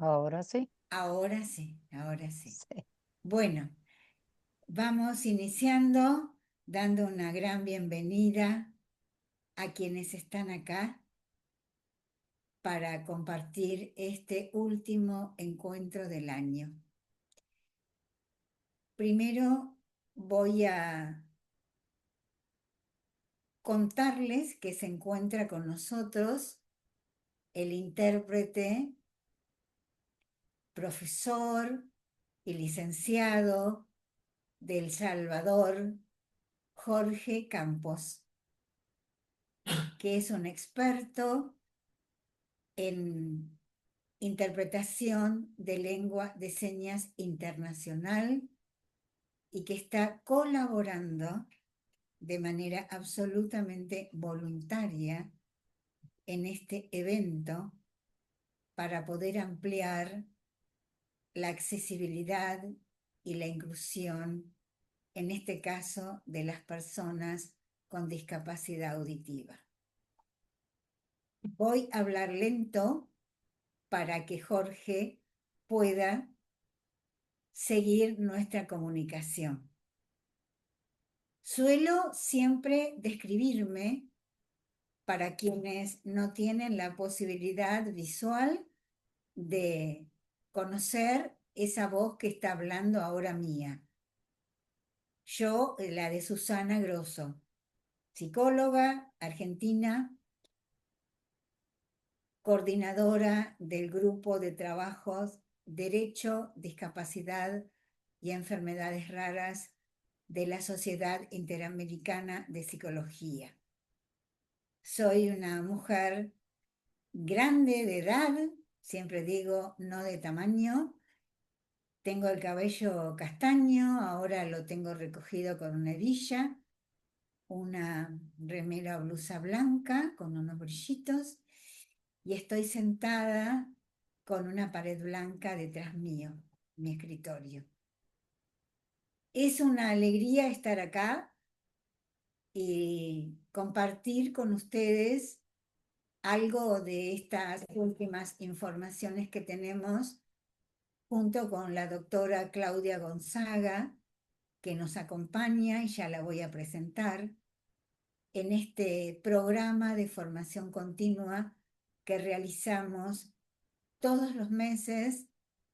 Ahora sí. Ahora sí, ahora sí. Sí. Bueno, vamos iniciando dando una gran bienvenida a quienes están acá para compartir este último encuentro del año. Primero voy a contarles que se encuentra con nosotros el intérprete, profesor y licenciado de El Salvador, Jorge Campos, que es un experto en interpretación de lengua de señas internacional y que está colaborando de manera absolutamente voluntaria en este evento para poder ampliar la accesibilidad y la inclusión, en este caso, de las personas con discapacidad auditiva. Voy a hablar lento para que Jorge pueda seguir nuestra comunicación. Suelo siempre describirme para quienes no tienen la posibilidad visual de conocer esa voz que está hablando ahora mía. Yo, la de Susana Grosso, psicóloga argentina, coordinadora del grupo de trabajos Derecho, Discapacidad y Enfermedades Raras de la Sociedad Interamericana de Psicología. Soy una mujer grande de edad, siempre digo no de tamaño. Tengo el cabello castaño, ahora lo tengo recogido con una hebilla, una remera o blusa blanca con unos brillitos y estoy sentada con una pared blanca detrás mío, mi escritorio. Es una alegría estar acá y compartir con ustedes algo de estas últimas informaciones que tenemos junto con la doctora Claudia Gonzaga, que nos acompaña y ya la voy a presentar en este programa de formación continua que realizamos todos los meses,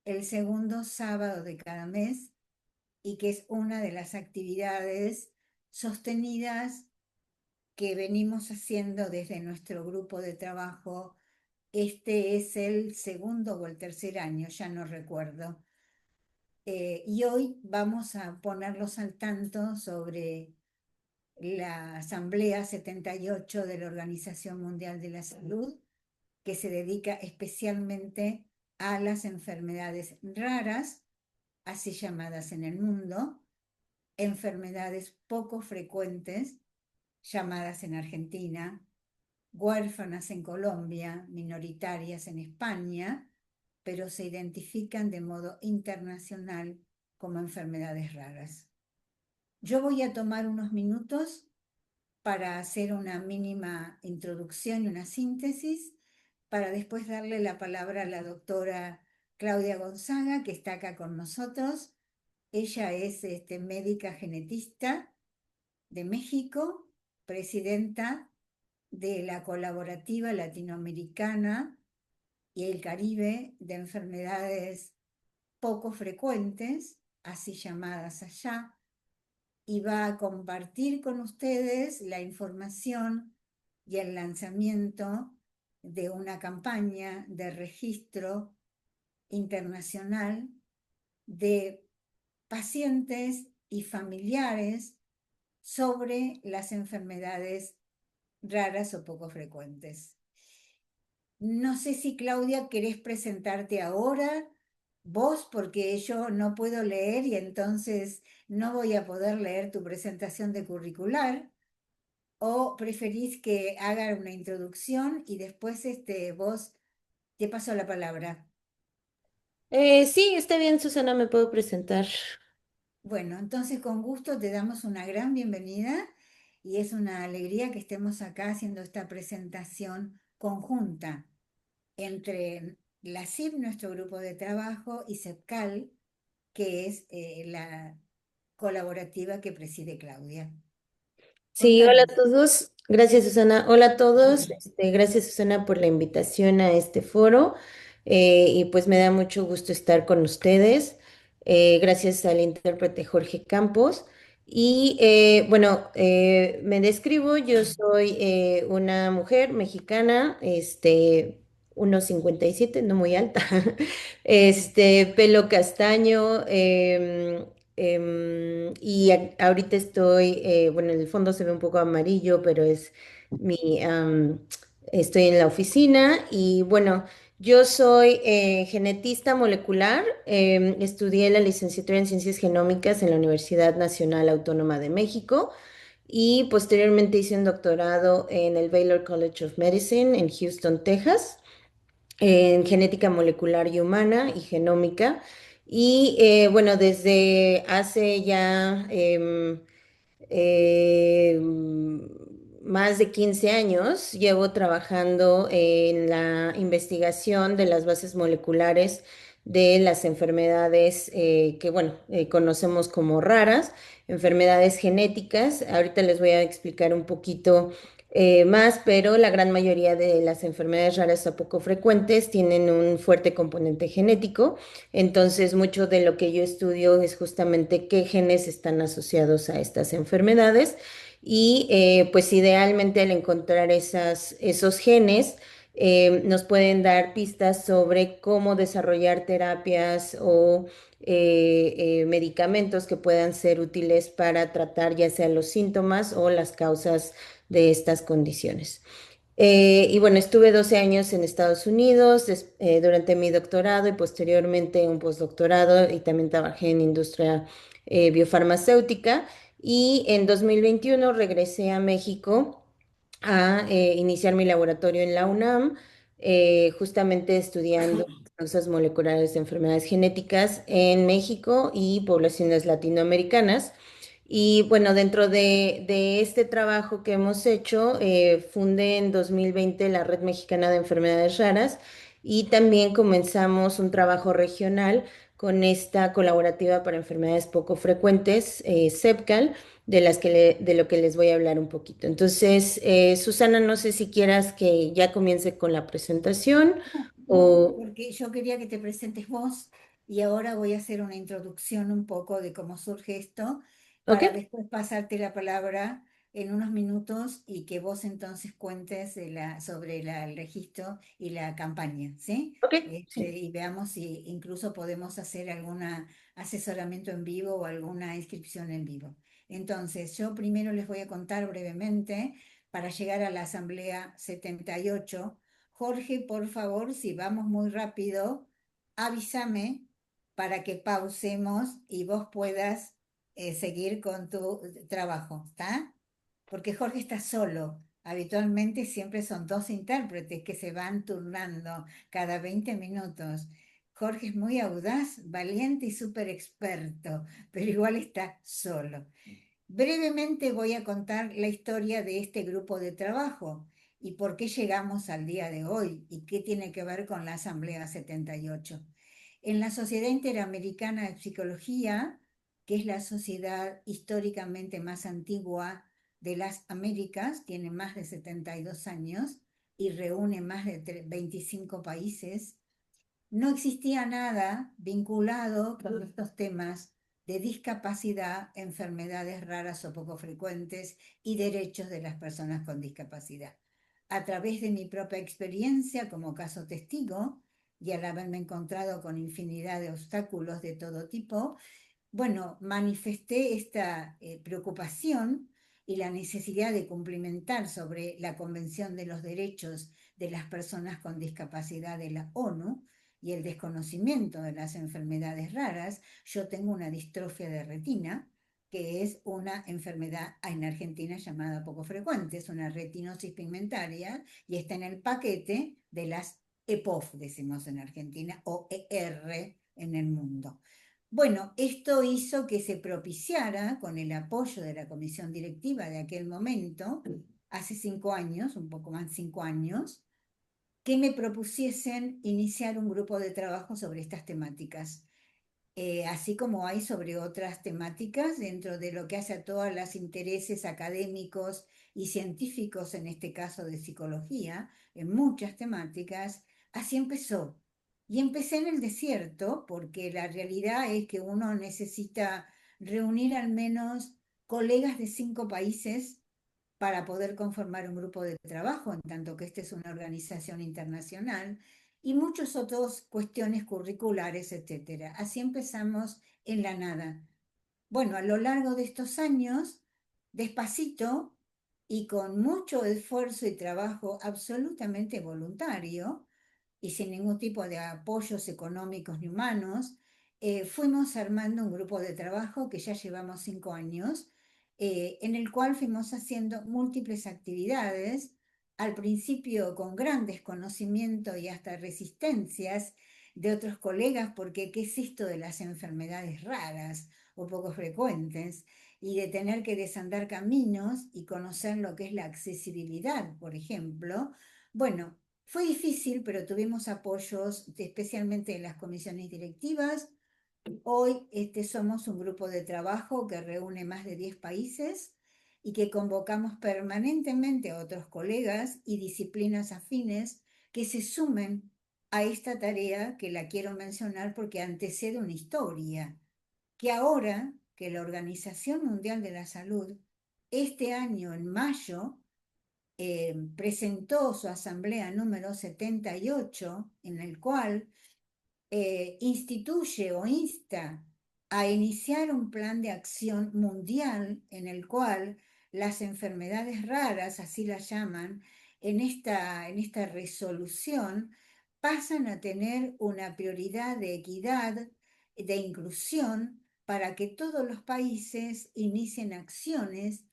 el segundo sábado de cada mes, y que es una de las actividades sostenidas que venimos haciendo desde nuestro grupo de trabajo. Este es el segundo o el tercer año, ya no recuerdo. Y hoy vamos a ponerlos al tanto sobre la Asamblea 78 de la Organización Mundial de la Salud, que se dedica especialmente a las enfermedades raras, así llamadas en el mundo, enfermedades poco frecuentes, llamadas en Argentina, huérfanas en Colombia, minoritarias en España, pero se identifican de modo internacional como enfermedades raras. Yo voy a tomar unos minutos para hacer una mínima introducción y una síntesis, para después darle la palabra a la doctora Claudia Gonzaga, que está acá con nosotros. Ella es médica genetista de México, presidenta de la Colaborativa Latinoamericana y el Caribe de Enfermedades Poco Frecuentes, así llamadas allá, y va a compartir con ustedes la información y el lanzamiento de una campaña de registro internacional de pacientes y familiares sobre las enfermedades raras o poco frecuentes. No sé si Claudia querés presentarte ahora, vos, porque yo no puedo leer y entonces no voy a poder leer tu presentación de curricular, o preferís que haga una introducción y después vos te paso la palabra. Sí, está bien, Susana, me puedo presentar. Bueno, entonces con gusto te damos una gran bienvenida y es una alegría que estemos acá haciendo esta presentación conjunta entre la CIP, nuestro grupo de trabajo, y CEPCAL, que es la colaborativa que preside Claudia. Sí, hola a Contanos. todos. Gracias, Susana. Hola a todos. Gracias, Susana, por la invitación a este foro. Y pues me da mucho gusto estar con ustedes. Gracias al intérprete Jorge Campos. Y bueno, me describo, yo soy una mujer mexicana, 1,57, no muy alta, pelo castaño, y ahorita estoy, bueno, en el fondo se ve un poco amarillo, pero es mi, estoy en la oficina y bueno, yo soy genetista molecular, estudié la licenciatura en Ciencias Genómicas en la Universidad Nacional Autónoma de México y posteriormente hice un doctorado en el Baylor College of Medicine en Houston, Texas, en genética molecular y humana y genómica. Y bueno, desde hace ya eh, más de 15 años llevo trabajando en la investigación de las bases moleculares de las enfermedades que, bueno, conocemos como raras, enfermedades genéticas. Ahorita les voy a explicar un poquito más, pero la gran mayoría de las enfermedades raras o poco frecuentes tienen un fuerte componente genético. Entonces, mucho de lo que yo estudio es justamente qué genes están asociados a estas enfermedades y pues idealmente al encontrar esos genes nos pueden dar pistas sobre cómo desarrollar terapias o medicamentos que puedan ser útiles para tratar ya sea los síntomas o las causas de estas condiciones. Y bueno, estuve 12 años en Estados Unidos durante mi doctorado y posteriormente un postdoctorado y también trabajé en industria biofarmacéutica. Y en 2021 regresé a México a iniciar mi laboratorio en la UNAM, justamente estudiando causas moleculares de enfermedades genéticas en México y poblaciones latinoamericanas. Y bueno, dentro de este trabajo que hemos hecho, fundé en 2020 la Red Mexicana de Enfermedades Raras y también comenzamos un trabajo regional con esta colaborativa para enfermedades poco frecuentes, CEPCAL, de lo que les voy a hablar un poquito. Entonces, Susana, no sé si quieras que ya comience con la presentación No, o... porque yo quería que te presentes vos y ahora voy a hacer una introducción un poco de cómo surge esto ¿Ok? para después pasarte la palabra en unos minutos y que vos entonces cuentes sobre el registro y la campaña, ¿sí? Ok, sí. Y veamos si incluso podemos hacer algún asesoramiento en vivo o alguna inscripción en vivo. Entonces, yo primero les voy a contar brevemente para llegar a la Asamblea 78. Jorge, por favor, si vamos muy rápido, avísame para que pausemos y vos puedas seguir con tu trabajo, ¿está? Porque Jorge está solo. Habitualmente siempre son dos intérpretes que se van turnando cada 20 minutos. Jorge es muy audaz, valiente y súper experto, pero igual está solo. Brevemente voy a contar la historia de este grupo de trabajo y por qué llegamos al día de hoy y qué tiene que ver con la Asamblea 78. En la Sociedad Interamericana de Psicología, que es la sociedad históricamente más antigua de las Américas, tiene más de 72 años y reúne más de 25 países, no existía nada vinculado con estos temas de discapacidad, enfermedades raras o poco frecuentes y derechos de las personas con discapacidad. A través de mi propia experiencia como caso testigo y al haberme encontrado con infinidad de obstáculos de todo tipo, bueno, manifesté esta preocupación y la necesidad de cumplimentar sobre la Convención de los Derechos de las Personas con Discapacidad de la ONU y el desconocimiento de las enfermedades raras. Yo tengo una distrofia de retina, que es una enfermedad en Argentina llamada poco frecuente, es una retinosis pigmentaria y está en el paquete de las EPOF, decimos en Argentina, o ER en el mundo. Bueno, esto hizo que se propiciara, con el apoyo de la comisión directiva de aquel momento, hace 5 años, un poco más de 5 años, que me propusiesen iniciar un grupo de trabajo sobre estas temáticas. Así como hay sobre otras temáticas dentro de lo que hace a todos los intereses académicos y científicos, en este caso de psicología, en muchas temáticas, así empezó. Y empecé en el desierto porque la realidad es que uno necesita reunir al menos colegas de 5 países para poder conformar un grupo de trabajo, en tanto que esta es una organización internacional, y muchas otras cuestiones curriculares, etcétera. Así empezamos en la nada. Bueno, a lo largo de estos años, despacito y con mucho esfuerzo y trabajo absolutamente voluntario, y sin ningún tipo de apoyos económicos ni humanos, fuimos armando un grupo de trabajo que ya llevamos 5 años, en el cual fuimos haciendo múltiples actividades, al principio con gran desconocimiento y hasta resistencias de otros colegas, porque ¿qué es esto de las enfermedades raras o poco frecuentes? Y de tener que desandar caminos y conocer lo que es la accesibilidad, por ejemplo. Bueno, fue difícil, pero tuvimos apoyos, especialmente de las comisiones directivas. Hoy somos un grupo de trabajo que reúne más de 10 países y que convocamos permanentemente a otros colegas y disciplinas afines que se sumen a esta tarea, que la quiero mencionar porque antecede una historia, que ahora que la Organización Mundial de la Salud, este año en mayo, presentó su asamblea número 78, en el cual instituye o insta a iniciar un plan de acción mundial en el cual las enfermedades raras, así las llaman, en esta resolución, pasan a tener una prioridad de equidad, de inclusión, para que todos los países inicien acciones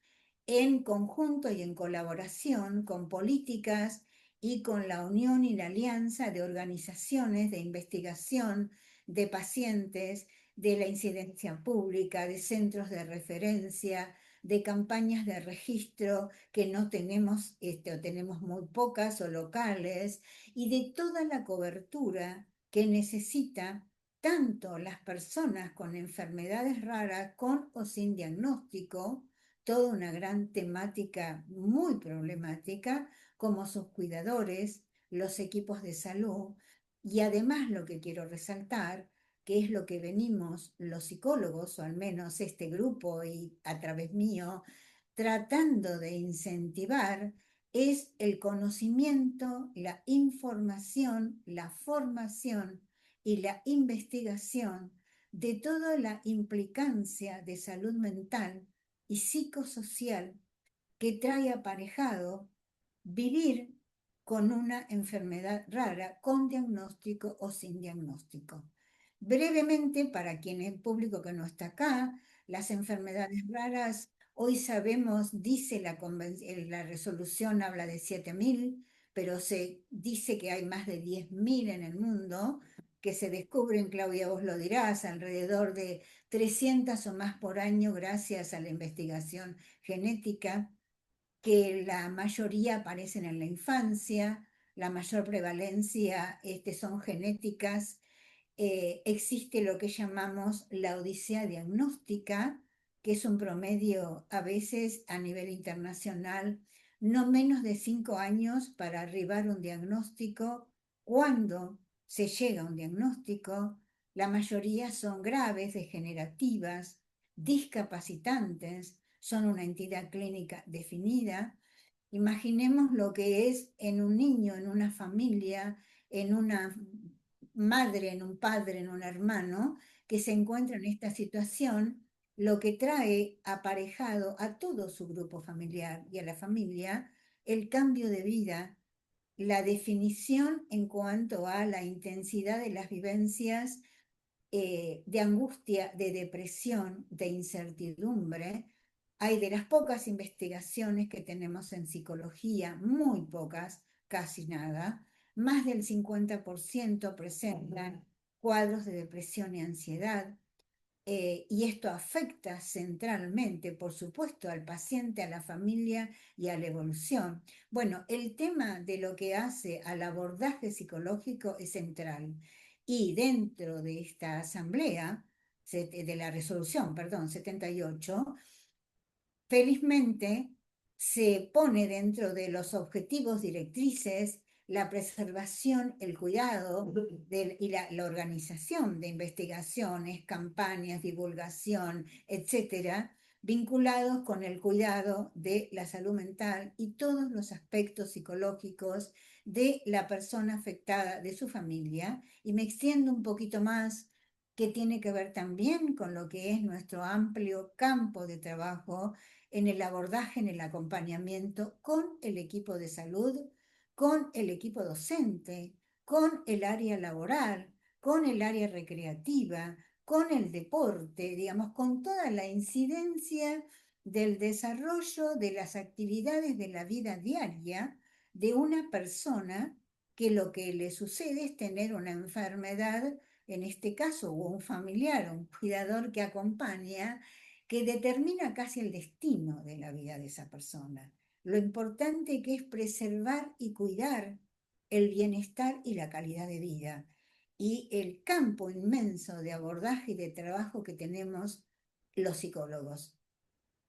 en conjunto y en colaboración con políticas y con la unión y la alianza de organizaciones de investigación, de pacientes, de la incidencia pública, de centros de referencia, de campañas de registro que no tenemos, o tenemos muy pocas o locales, y de toda la cobertura que necesita tanto las personas con enfermedades raras, con o sin diagnóstico, toda una gran temática muy problemática, como sus cuidadores, los equipos de salud, y además lo que quiero resaltar, que es lo que venimos los psicólogos, o al menos este grupo y a través mío, tratando de incentivar, es el conocimiento, la información, la formación y la investigación de toda la implicancia de salud mental y psicosocial que trae aparejado vivir con una enfermedad rara, con diagnóstico o sin diagnóstico. Brevemente, para quien es público que no está acá, las enfermedades raras, hoy sabemos, dice la resolución, habla de 7.000, pero se dice que hay más de 10.000 en el mundo, que se descubren, Claudia, vos lo dirás, alrededor de 300 o más por año gracias a la investigación genética, que la mayoría aparecen en la infancia, la mayor prevalencia son genéticas. Existe lo que llamamos la odisea diagnóstica, que es un promedio a veces a nivel internacional, no menos de 5 años para arribar un diagnóstico. Cuando se llega a un diagnóstico, la mayoría son graves, degenerativas, discapacitantes, son una entidad clínica definida. Imaginemos lo que es en un niño, en una familia, en una madre, en un padre, en un hermano, que se encuentra en esta situación, lo que trae aparejado a todo su grupo familiar y a la familia el cambio de vida, la definición en cuanto a la intensidad de las vivencias, de angustia, de depresión, de incertidumbre. Hay de las pocas investigaciones que tenemos en psicología, muy pocas, casi nada, más del 50% presentan cuadros de depresión y ansiedad. y esto afecta centralmente, por supuesto, al paciente, a la familia y a la evolución. Bueno, el tema de lo que hace al abordaje psicológico es central. Y dentro de esta asamblea, de la resolución, perdón, 78, felizmente se pone dentro de los objetivos directrices la preservación, el cuidado y la organización de investigaciones, campañas, divulgación, etcétera, vinculados con el cuidado de la salud mental y todos los aspectos psicológicos de la persona afectada, de su familia. Y me extiendo un poquito más, que tiene que ver también con lo que es nuestro amplio campo de trabajo en el abordaje, en el acompañamiento con el equipo de salud, con el equipo docente, con el área laboral, con el área recreativa, con el deporte, digamos, con toda la incidencia del desarrollo de las actividades de la vida diaria de una persona que lo que le sucede es tener una enfermedad, en este caso, o un familiar, un cuidador que acompaña, que determina casi el destino de la vida de esa persona. Lo importante que es preservar y cuidar el bienestar y la calidad de vida. Y el campo inmenso de abordaje y de trabajo que tenemos los psicólogos.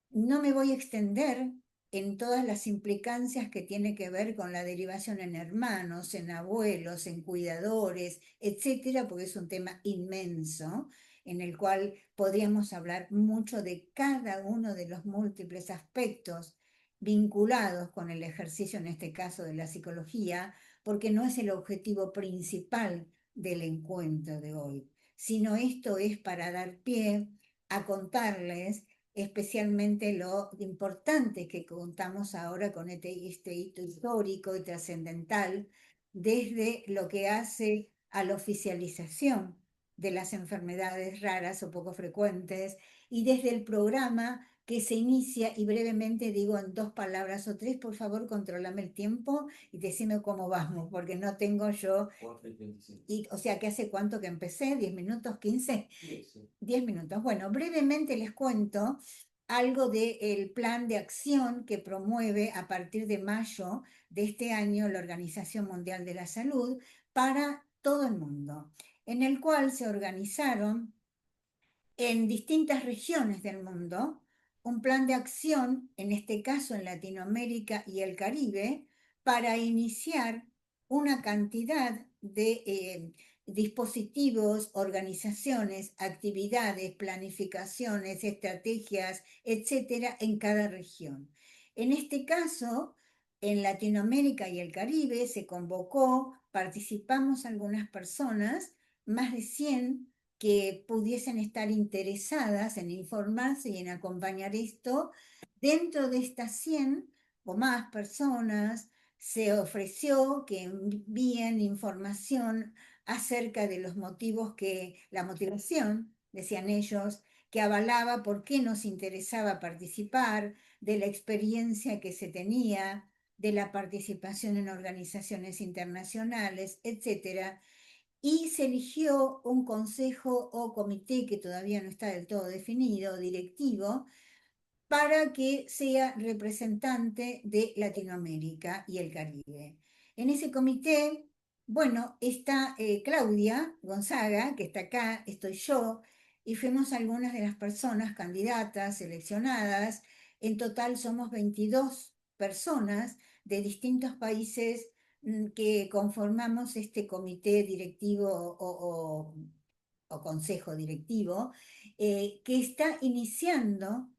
No me voy a extender en todas las implicancias que tiene que ver con la derivación en hermanos, en abuelos, en cuidadores, etcétera, porque es un tema inmenso en el cual podríamos hablar mucho de cada uno de los múltiples aspectos vinculados con el ejercicio, en este caso de la psicología, porque no es el objetivo principal del encuentro de hoy, sino esto es para dar pie a contarles especialmente lo importante que contamos ahora con este hito histórico y trascendental, desde lo que hace a la oficialización de las enfermedades raras o poco frecuentes, y desde el programa que se inicia, y brevemente digo en 2 palabras o 3, por favor, controlame el tiempo y decime cómo vamos, porque no tengo yo, y, o sea, que hace cuánto que empecé, 10 minutos, 15. 10 minutos. Bueno, brevemente les cuento algo del plan de acción que promueve a partir de mayo de este año la Organización Mundial de la Salud para todo el mundo, en el cual se organizaron en distintas regiones del mundo un plan de acción, en este caso en Latinoamérica y el Caribe, para iniciar una cantidad de dispositivos, organizaciones, actividades, planificaciones, estrategias, etcétera, en cada región. En este caso, en Latinoamérica y el Caribe se convocó, participamos algunas personas, más de 100 que pudiesen estar interesadas en informarse y en acompañar esto. Dentro de estas 100 o más personas se ofreció que envíen información acerca de los motivos la motivación, decían ellos, que avalaba por qué nos interesaba participar, de la experiencia que se tenía, de la participación en organizaciones internacionales, etcétera, y se eligió un consejo o comité que todavía no está del todo definido, directivo, para que sea representante de Latinoamérica y el Caribe. En ese comité, bueno, está Claudia Gonzaga, que está acá, estoy yo, y fuimos algunas de las personas candidatas seleccionadas. En total somos 22 personas de distintos países que conformamos este comité directivo o consejo directivo, que está iniciando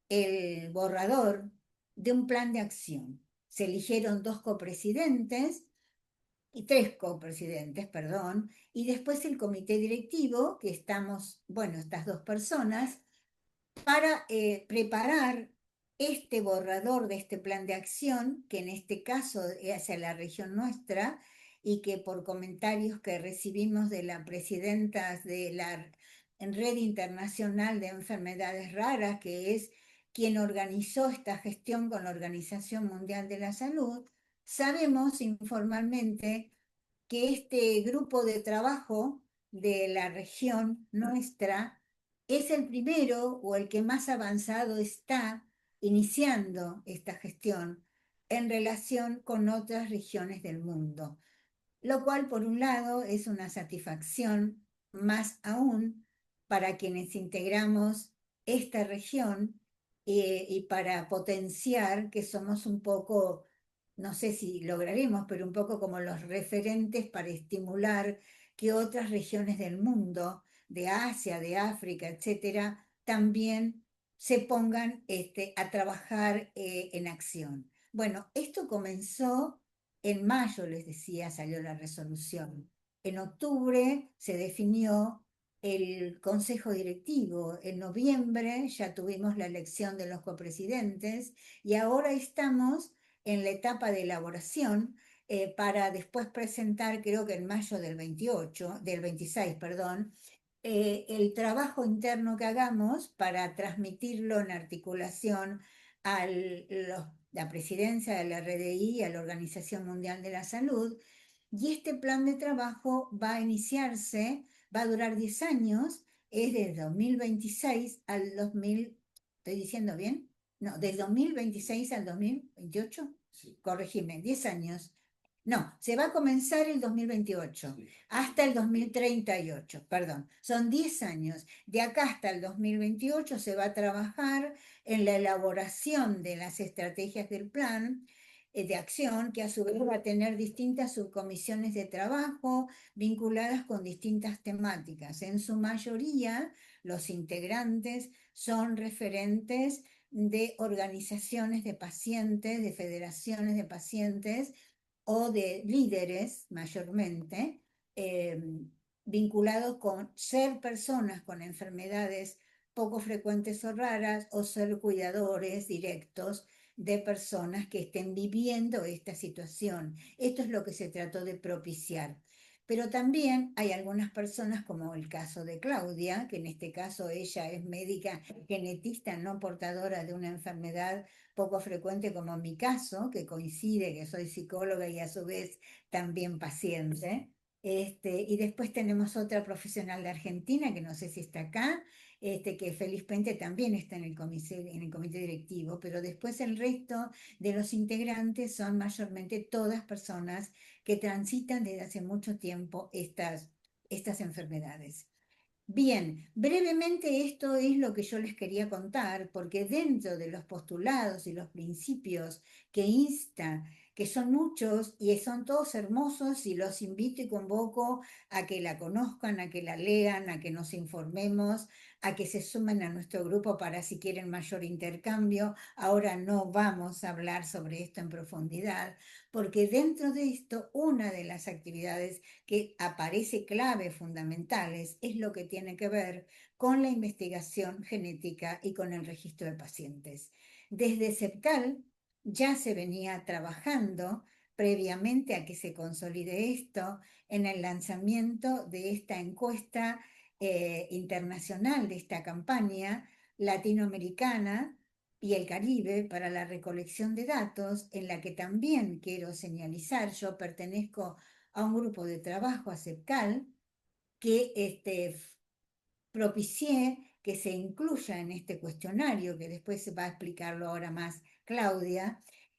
el borrador de un plan de acción. Se eligieron 2 copresidentes y 3 copresidentes, perdón, y después el comité directivo, que estamos, bueno, estas 2 personas, para preparar este borrador de este plan de acción, que en este caso es hacia la región nuestra, y que por comentarios que recibimos de la presidenta de la Red Internacional de Enfermedades Raras, que es quien organizó esta gestión con la Organización Mundial de la Salud, sabemos informalmente que este grupo de trabajo de la región nuestra es el primero o el que más avanzado está iniciando esta gestión en relación con otras regiones del mundo, lo cual por un lado es una satisfacción más aún para quienes integramos esta región y para potenciar que somos un poco, no sé si lograremos, pero un poco como los referentes para estimular que otras regiones del mundo, de Asia, de África, etcétera, también se pongan a trabajar en acción. Bueno, esto comenzó en mayo, les decía, salió la resolución. En octubre se definió el consejo directivo. En noviembre ya tuvimos la elección de los copresidentes y ahora estamos en la etapa de elaboración para después presentar, creo que en mayo del 28, del 26, perdón, el trabajo interno que hagamos para transmitirlo en articulación a la presidencia de la RDI, a la Organización Mundial de la Salud, y este plan de trabajo va a iniciarse, va a durar 10 años, es del 2026 al 2000, ¿estoy diciendo bien? No, del 2026 al 2028, sí. Corregime, 10 años. No, se va a comenzar el 2028 sí. Hasta el 2038, perdón. Son 10 años. De acá hasta el 2028 se va a trabajar en la elaboración de las estrategias del plan de acción, que a su vez va a tener distintas subcomisiones de trabajo vinculadas con distintas temáticas. En su mayoría, los integrantes son referentes de organizaciones de pacientes, de federaciones de pacientes o de líderes mayormente, eh, vinculados con ser personas con enfermedades poco frecuentes o raras o ser cuidadores directos de personas que estén viviendo esta situación. Esto es lo que se trató de propiciar. Pero también hay algunas personas, como el caso de Claudia, que en este caso ella es médica genetista no portadora de una enfermedad poco frecuente como en mi caso, que coincide que soy psicóloga y a su vez también paciente. Y después tenemos otra profesional de Argentina, que no sé si está acá, que felizmente también está en el comité directivo, pero después el resto de los integrantes son mayormente todas personas que transitan desde hace mucho tiempo estas enfermedades. Bien, brevemente esto es lo que yo les quería contar, porque dentro de los postulados y los principios que insta, que son muchos y son todos hermosos, y los invito y convoco a que la conozcan, a que la lean, a que nos informemos, a que se sumen a nuestro grupo para si quieren mayor intercambio. Ahora no vamos a hablar sobre esto en profundidad, porque dentro de esto, una de las actividades que aparece clave fundamentales es lo que tiene que ver con la investigación genética y con el registro de pacientes. Desde CEPCAL ya se venía trabajando previamente a que se consolide esto en el lanzamiento de esta encuesta internacional, de esta campaña latinoamericana y el Caribe para la recolección de datos, en la que también quiero señalizar, yo pertenezco a un grupo de trabajo, a CEPCAL, que propicié que se incluya en este cuestionario, que después se va a explicarlo ahora más Claudia,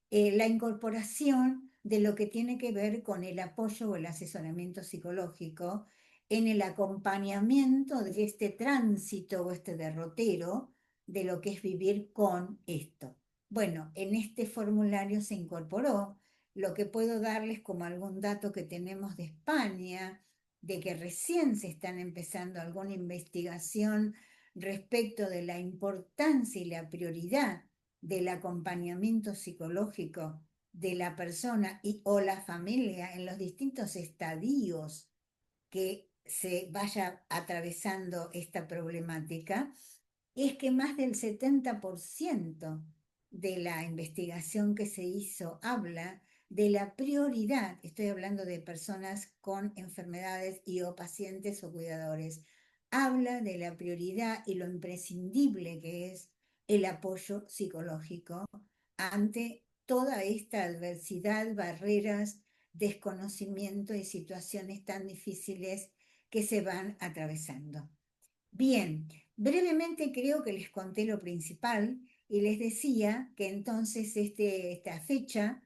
la incorporación de lo que tiene que ver con el apoyo o el asesoramiento psicológico en el acompañamiento de este tránsito o este derrotero de lo que es vivir con esto. Bueno, en este formulario se incorporó lo que puedo darles como algún dato que tenemos de España, de que recién se están empezando alguna investigación respecto de la importancia y la prioridad del acompañamiento psicológico de la persona y o la familia en los distintos estadios que se vaya atravesando esta problemática, es que más del 70% de la investigación que se hizo habla de la prioridad, estoy hablando de personas con enfermedades y o pacientes o cuidadores, habla de la prioridad y lo imprescindible que es el apoyo psicológico ante toda esta adversidad, barreras, desconocimiento y situaciones tan difíciles que se van atravesando. Bien, Brevemente creo que les conté lo principal y les decía que entonces esta fecha,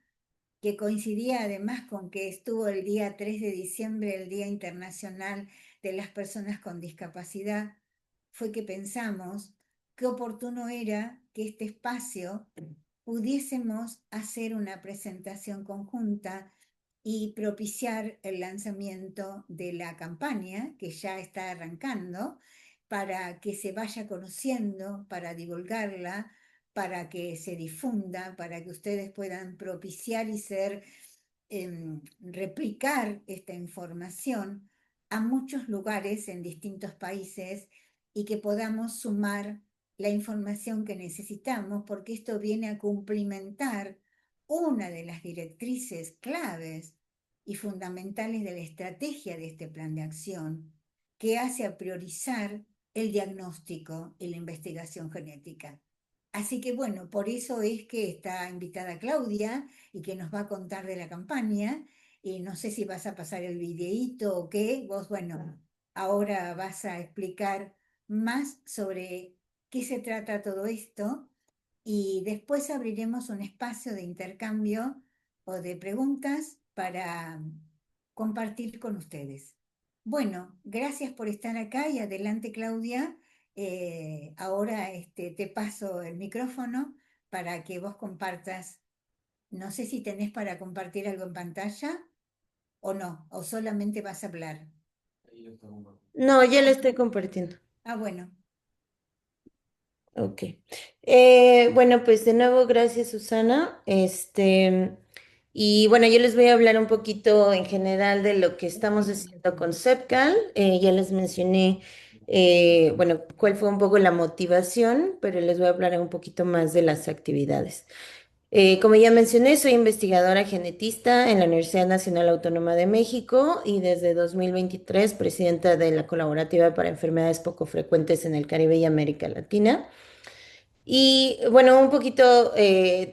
que coincidía además con que estuvo el día 3 de diciembre, el Día Internacional de las Personas con Discapacidad, fue que pensamos qué oportuno era que este espacio pudiésemos hacer una presentación conjunta y propiciar el lanzamiento de la campaña que ya está arrancando para que se vaya conociendo, para divulgarla, para que se difunda, para que ustedes puedan propiciar y replicar esta información a muchos lugares en distintos países y que podamos sumar la información que necesitamos, porque esto viene a cumplimentar una de las directrices claves y fundamentales de la estrategia de este plan de acción, que hace a priorizar el diagnóstico y la investigación genética. Así que bueno, por eso es que está invitada Claudia y que nos va a contar de la campaña. Y no sé si vas a pasar el videíto o qué. Vos, bueno, ahora vas a explicar más sobre qué se trata todo esto y después abriremos un espacio de intercambio o de preguntas para compartir con ustedes. Bueno, gracias por estar acá y adelante, Claudia. Ahora te paso el micrófono para que vos compartas. No sé si tenés para compartir algo en pantalla o no, o solamente vas a hablar. No, ya la estoy compartiendo. Bueno, Ok. Bueno, pues de nuevo, gracias, Susana. Y bueno, yo les voy a hablar un poquito en general de lo que estamos haciendo con SEPCAL. Ya les mencioné, bueno, cuál fue un poco la motivación, pero les voy a hablar un poquito más de las actividades. Como ya mencioné, soy investigadora genetista en la Universidad Nacional Autónoma de México y desde 2023 presidenta de la Colaborativa para Enfermedades Poco Frecuentes en el Caribe y América Latina. Y bueno, un poquito,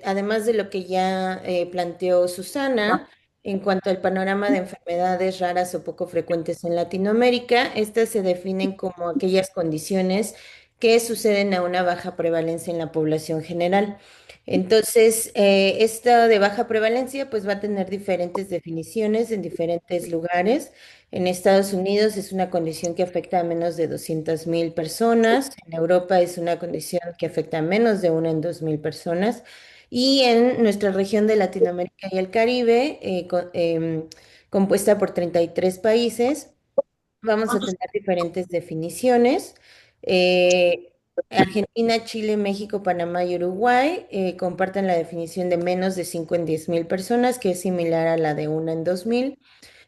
además de lo que ya planteó Susana, en cuanto al panorama de enfermedades raras o poco frecuentes en Latinoamérica, estas se definen como aquellas condiciones que suceden a una baja prevalencia en la población general. Entonces, esta de baja prevalencia pues va a tener diferentes definiciones en diferentes lugares. En Estados Unidos es una condición que afecta a menos de 200.000 personas. En Europa es una condición que afecta a menos de una en 2.000 personas. Y en nuestra región de Latinoamérica y el Caribe, compuesta por 33 países, vamos a tener diferentes definiciones. Argentina, Chile, México, Panamá y Uruguay comparten la definición de menos de 5 en 10.000 personas, que es similar a la de una en 2.000.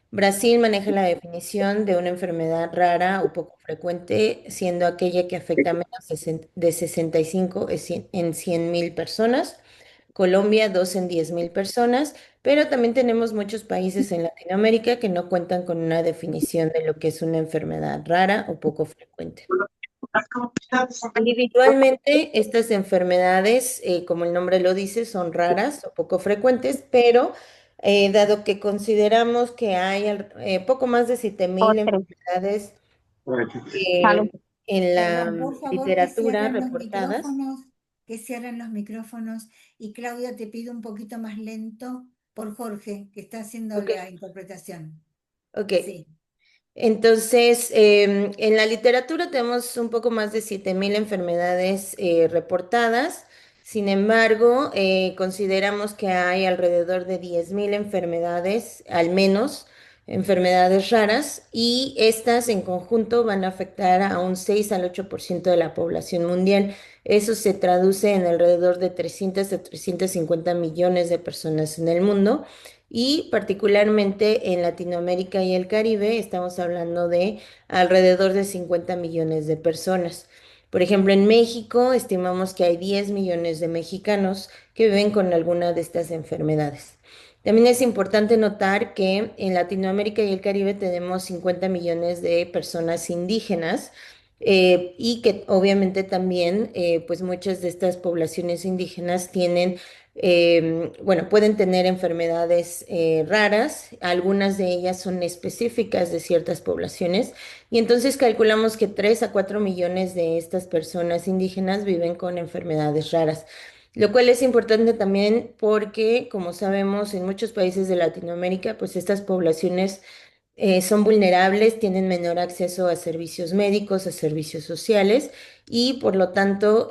Brasil maneja la definición de una enfermedad rara o poco frecuente, siendo aquella que afecta a menos de 65 en 100.000 personas. Colombia, 2 en 10.000 personas, pero también tenemos muchos países en Latinoamérica que no cuentan con una definición de lo que es una enfermedad rara o poco frecuente. Individualmente, estas enfermedades, como el nombre lo dice, son raras o poco frecuentes, pero dado que consideramos que hay poco más de 7.000 enfermedades eh, en la perdón, por favor literatura reportadas. que cierren los micrófonos. Y Claudia, te pido un poquito más lento por Jorge, que está haciendo Ok, la interpretación. ok. Sí. Entonces, en la literatura tenemos un poco más de 7.000 enfermedades reportadas. Sin embargo, consideramos que hay alrededor de 10.000 enfermedades, al menos enfermedades raras, y estas en conjunto van a afectar a un 6 al 8% de la población mundial. Eso se traduce en alrededor de 300 a 350 millones de personas en el mundo. Y particularmente en Latinoamérica y el Caribe estamos hablando de alrededor de 50 millones de personas. Por ejemplo, en México estimamos que hay 10 millones de mexicanos que viven con alguna de estas enfermedades. También es importante notar que en Latinoamérica y el Caribe tenemos 50 millones de personas indígenas, y que obviamente también pues muchas de estas poblaciones indígenas tienen bueno, pueden tener enfermedades raras, algunas de ellas son específicas de ciertas poblaciones, y entonces calculamos que 3 a 4 millones de estas personas indígenas viven con enfermedades raras. Lo cual es importante también porque, como sabemos, en muchos países de Latinoamérica, pues estas poblaciones son vulnerables, tienen menor acceso a servicios médicos, a servicios sociales y por lo tanto,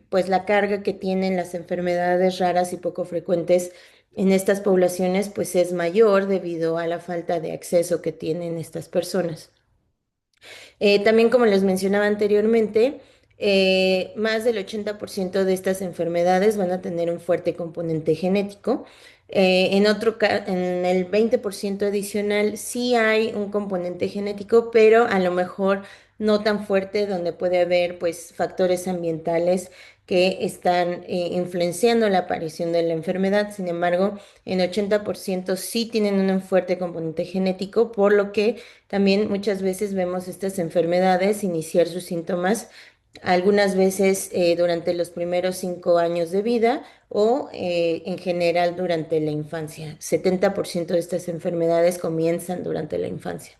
pues la carga que tienen las enfermedades raras y poco frecuentes en estas poblaciones, pues es mayor debido a la falta de acceso que tienen estas personas. También, como les mencionaba anteriormente, más del 80% de estas enfermedades van a tener un fuerte componente genético. En el 20% adicional sí hay un componente genético, pero a lo mejor no tan fuerte, donde puede haber pues factores ambientales que están influenciando la aparición de la enfermedad. Sin embargo, en 80% sí tienen un fuerte componente genético, por lo que también muchas veces vemos estas enfermedades iniciar sus síntomas, algunas veces durante los primeros 5 años de vida o en general durante la infancia. 70% de estas enfermedades comienzan durante la infancia.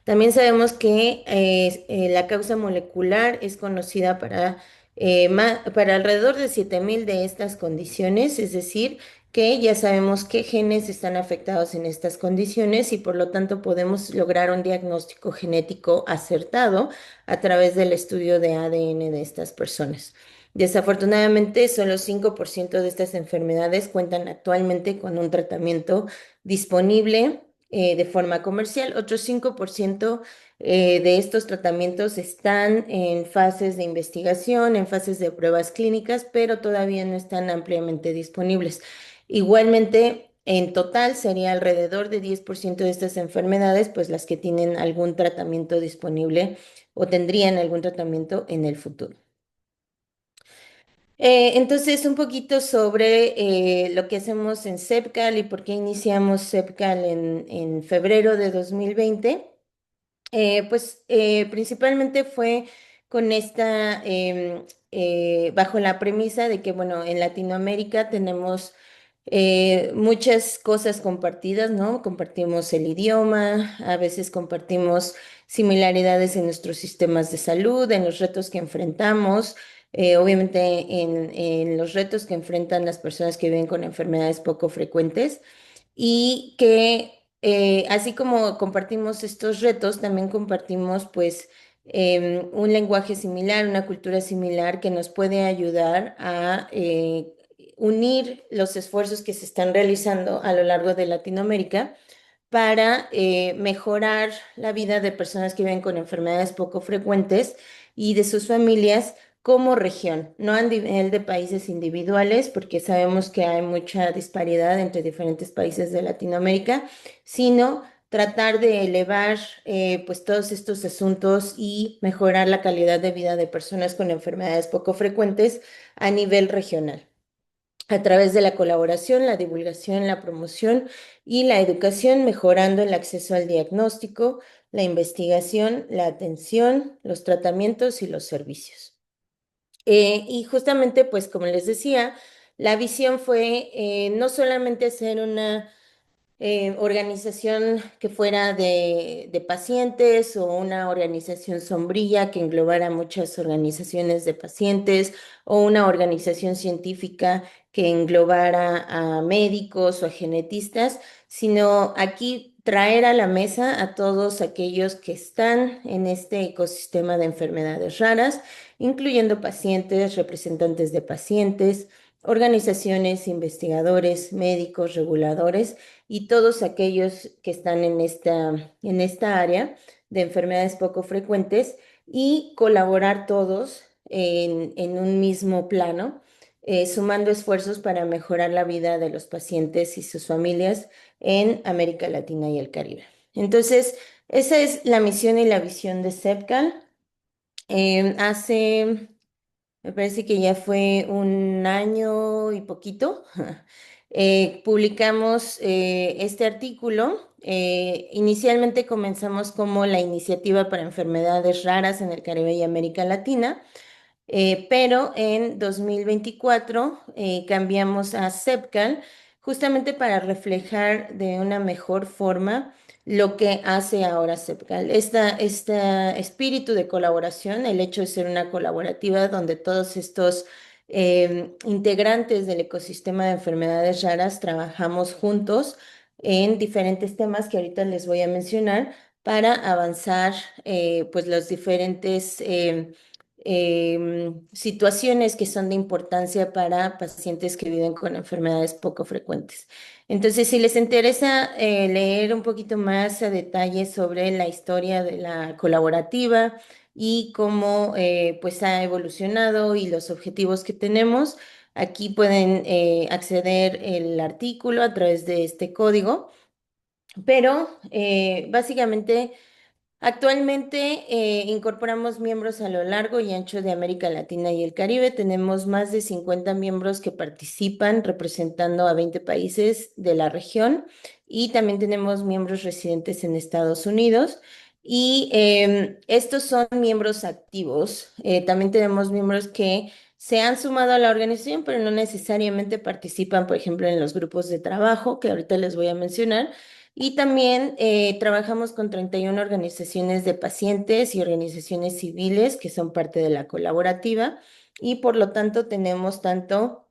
También sabemos que la causa molecular es conocida para alrededor de 7.000 de estas condiciones, es decir, que ya sabemos qué genes están afectados en estas condiciones y por lo tanto podemos lograr un diagnóstico genético acertado a través del estudio de ADN de estas personas. Desafortunadamente, solo 5% de estas enfermedades cuentan actualmente con un tratamiento disponible de forma comercial. Otro 5% de estos tratamientos están en fases de investigación, en fases de pruebas clínicas, pero todavía no están ampliamente disponibles. Igualmente, en total sería alrededor de 10% de estas enfermedades, pues las que tienen algún tratamiento disponible o tendrían algún tratamiento en el futuro. Entonces, un poquito sobre lo que hacemos en CEPCAL y por qué iniciamos CEPCAL en febrero de 2020. Principalmente fue con bajo la premisa de que, bueno, en Latinoamérica tenemos muchas cosas compartidas, ¿no? Compartimos el idioma, a veces compartimos similaridades en nuestros sistemas de salud, en los retos que enfrentamos, obviamente en los retos que enfrentan las personas que viven con enfermedades poco frecuentes y que así como compartimos estos retos, también compartimos pues un lenguaje similar, una cultura similar que nos puede ayudar a unir los esfuerzos que se están realizando a lo largo de Latinoamérica para mejorar la vida de personas que viven con enfermedades poco frecuentes y de sus familias como región, no a nivel de países individuales, porque sabemos que hay mucha disparidad entre diferentes países de Latinoamérica, sino tratar de elevar pues todos estos asuntos y mejorar la calidad de vida de personas con enfermedades poco frecuentes a nivel regional a través de la colaboración, la divulgación, la promoción y la educación, mejorando el acceso al diagnóstico, la investigación, la atención, los tratamientos y los servicios. Y justamente, pues como les decía, la visión fue no solamente hacer una organización que fuera de pacientes o una organización sombrilla que englobara muchas organizaciones de pacientes o una organización científica que englobara a médicos o a genetistas, sino aquí traer a la mesa a todos aquellos que están en este ecosistema de enfermedades raras, incluyendo pacientes, representantes de pacientes, organizaciones, investigadores, médicos, reguladores y todos aquellos que están en esta área de enfermedades poco frecuentes y colaborar todos en un mismo plano, sumando esfuerzos para mejorar la vida de los pacientes y sus familias en América Latina y el Caribe. Entonces, esa es la misión y la visión de CEPCAL. Me parece que ya fue un año y poquito. Publicamos este artículo. Inicialmente comenzamos como la iniciativa para enfermedades raras en el Caribe y América Latina, Pero en 2024 cambiamos a CEPCAL justamente para reflejar de una mejor forma lo que hace ahora CEPCAL. Este espíritu de colaboración, el hecho de ser una colaborativa donde todos estos integrantes del ecosistema de enfermedades raras trabajamos juntos en diferentes temas que ahorita les voy a mencionar para avanzar pues los diferentes situaciones que son de importancia para pacientes que viven con enfermedades poco frecuentes. Entonces, si les interesa leer un poquito más a detalle sobre la historia de la colaborativa y cómo pues ha evolucionado y los objetivos que tenemos, aquí pueden acceder el artículo a través de este código, pero básicamente actualmente incorporamos miembros a lo largo y ancho de América Latina y el Caribe. Tenemos más de 50 miembros que participan representando a 20 países de la región y también tenemos miembros residentes en Estados Unidos. Y estos son miembros activos. También tenemos miembros que se han sumado a la organización, pero no necesariamente participan, por ejemplo, en los grupos de trabajo, que ahorita les voy a mencionar. Y también trabajamos con 31 organizaciones de pacientes y organizaciones civiles que son parte de la colaborativa y por lo tanto tenemos tanto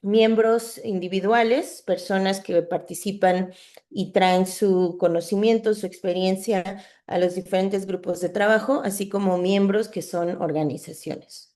miembros individuales, personas que participan y traen su conocimiento, su experiencia a los diferentes grupos de trabajo, así como miembros que son organizaciones.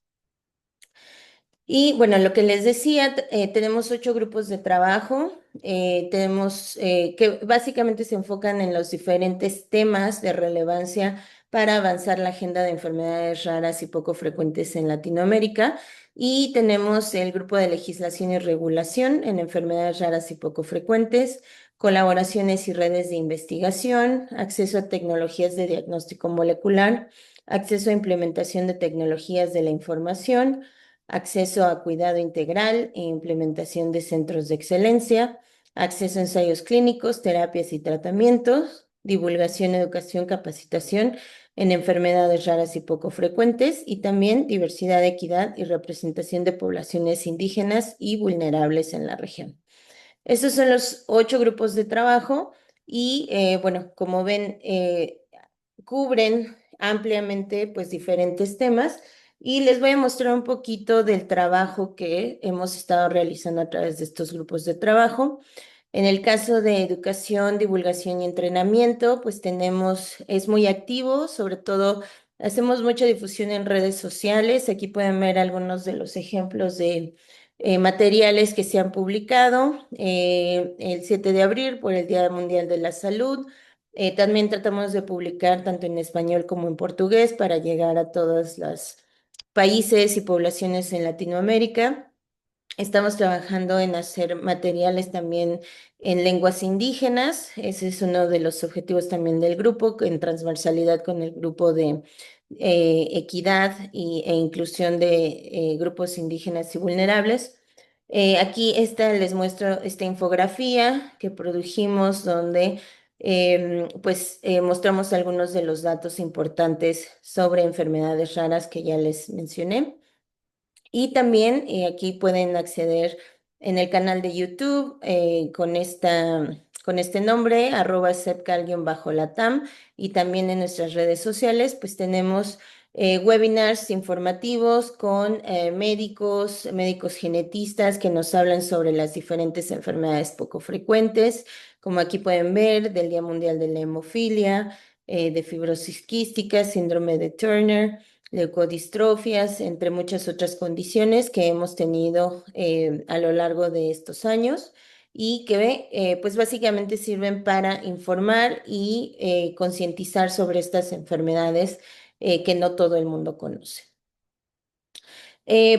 Y bueno, lo que les decía, tenemos 8 grupos de trabajo, tenemos que básicamente se enfocan en los diferentes temas de relevancia para avanzar la agenda de enfermedades raras y poco frecuentes en Latinoamérica. Y tenemos el grupo de legislación y regulación en enfermedades raras y poco frecuentes, colaboraciones y redes de investigación, acceso a tecnologías de diagnóstico molecular, acceso a implementación de tecnologías de la información, acceso a cuidado integral e implementación de centros de excelencia, acceso a ensayos clínicos, terapias y tratamientos, divulgación, educación, capacitación en enfermedades raras y poco frecuentes y también diversidad, equidad y representación de poblaciones indígenas y vulnerables en la región. Estos son los 8 grupos de trabajo y bueno, como ven, cubren ampliamente pues diferentes temas y les voy a mostrar un poquito del trabajo que hemos estado realizando a través de estos grupos de trabajo. En el caso de educación, divulgación y entrenamiento, pues es muy activo, sobre todo hacemos mucha difusión en redes sociales. Aquí pueden ver algunos de los ejemplos de materiales que se han publicado. El 7 de abril por el Día Mundial de la Salud. También tratamos de publicar tanto en español como en portugués para llegar a todos los países y poblaciones en Latinoamérica. Estamos trabajando en hacer materiales también en lenguas indígenas. Ese es uno de los objetivos también del grupo, en transversalidad con el grupo de equidad e inclusión de grupos indígenas y vulnerables. Aquí les muestro esta infografía que produjimos donde pues mostramos algunos de los datos importantes sobre enfermedades raras que ya les mencioné. Y también aquí pueden acceder en el canal de YouTube con este nombre, @sepcal_latam, y también en nuestras redes sociales, pues tenemos webinars informativos con médicos genetistas que nos hablan sobre las diferentes enfermedades poco frecuentes, como aquí pueden ver, del Día Mundial de la Hemofilia, de fibrosis quística, síndrome de Turner, leucodistrofias, entre muchas otras condiciones que hemos tenido a lo largo de estos años y que pues básicamente sirven para informar y concientizar sobre estas enfermedades que no todo el mundo conoce.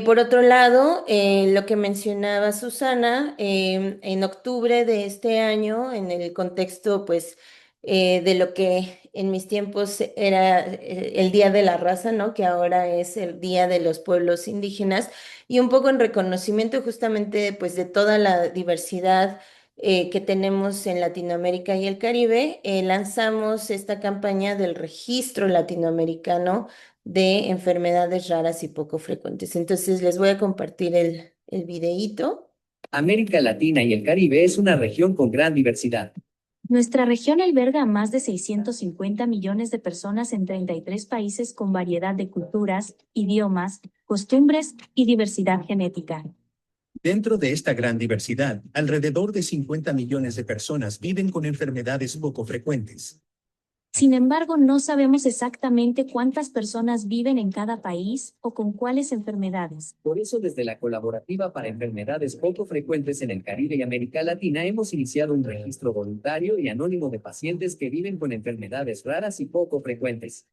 Por otro lado, lo que mencionaba Susana, en octubre de este año, en el contexto, pues, de lo que en mis tiempos era el Día de la Raza, ¿no? Que ahora es el Día de los Pueblos Indígenas, y un poco en reconocimiento justamente, pues, de toda la diversidad que tenemos en Latinoamérica y el Caribe, lanzamos esta campaña del registro latinoamericano de enfermedades raras y poco frecuentes. Entonces les voy a compartir el videíto. América Latina y el Caribe es una región con gran diversidad. Nuestra región alberga a más de 650 millones de personas en 33 países con variedad de culturas, idiomas, costumbres y diversidad genética. Dentro de esta gran diversidad, alrededor de 50 millones de personas viven con enfermedades poco frecuentes. Sin embargo, no sabemos exactamente cuántas personas viven en cada país o con cuáles enfermedades. Por eso, desde la Colaborativa para Enfermedades Poco Frecuentes en el Caribe y América Latina, hemos iniciado un registro voluntario y anónimo de pacientes que viven con enfermedades raras y poco frecuentes.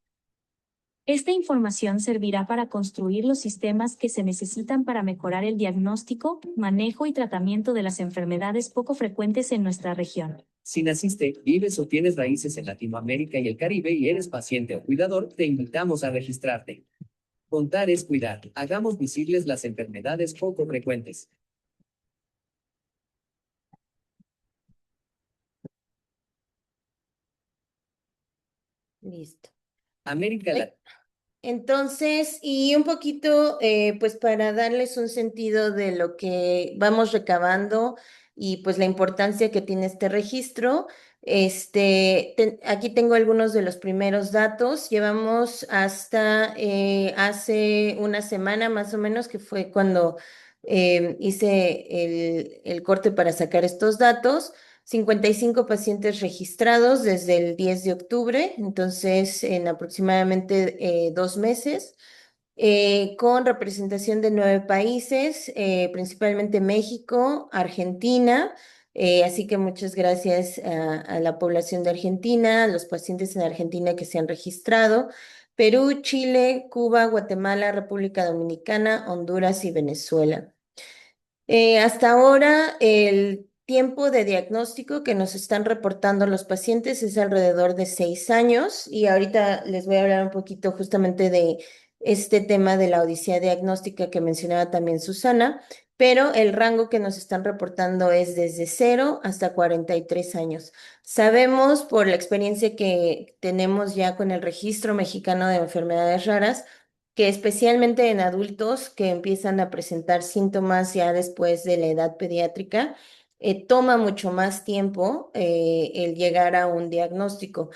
Esta información servirá para construir los sistemas que se necesitan para mejorar el diagnóstico, manejo y tratamiento de las enfermedades poco frecuentes en nuestra región. Si naciste, vives o tienes raíces en Latinoamérica y el Caribe y eres paciente o cuidador, te invitamos a registrarte. Contar es cuidar. Hagamos visibles las enfermedades poco frecuentes. Listo. América Latina. Entonces, y un poquito, pues para darles un sentido de lo que vamos recabando y pues la importancia que tiene este registro, aquí tengo algunos de los primeros datos. Llevamos hasta hace una semana más o menos, que fue cuando hice el corte para sacar estos datos. 55 pacientes registrados desde el 10 de octubre, entonces en aproximadamente 2 meses, con representación de 9 países, principalmente México, Argentina. Así que muchas gracias a la población de Argentina, a los pacientes en Argentina que se han registrado. Perú, Chile, Cuba, Guatemala, República Dominicana, Honduras y Venezuela. Hasta ahora, el tiempo de diagnóstico que nos están reportando los pacientes es alrededor de 6 años, y ahorita les voy a hablar un poquito justamente de este tema de la odisea diagnóstica que mencionaba también Susana, pero el rango que nos están reportando es desde 0 hasta 43 años. Sabemos por la experiencia que tenemos ya con el Registro Mexicano de Enfermedades Raras, que especialmente en adultos que empiezan a presentar síntomas ya después de la edad pediátrica, toma mucho más tiempo el llegar a un diagnóstico.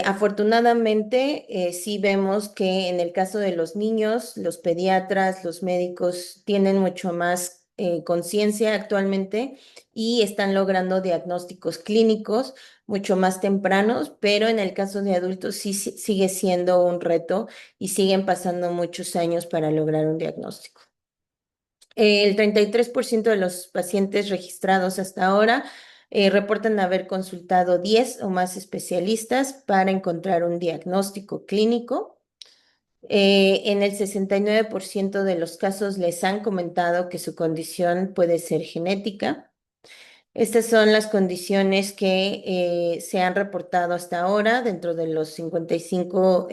Afortunadamente, sí vemos que en el caso de los niños, los pediatras, los médicos tienen mucho más conciencia actualmente y están logrando diagnósticos clínicos mucho más tempranos, pero en el caso de adultos sí sigue siendo un reto y siguen pasando muchos años para lograr un diagnóstico. El 33% de los pacientes registrados hasta ahora reportan haber consultado 10 o más especialistas para encontrar un diagnóstico clínico. En el 69% de los casos les han comentado que su condición puede ser genética. Estas son las condiciones que se han reportado hasta ahora dentro de los 55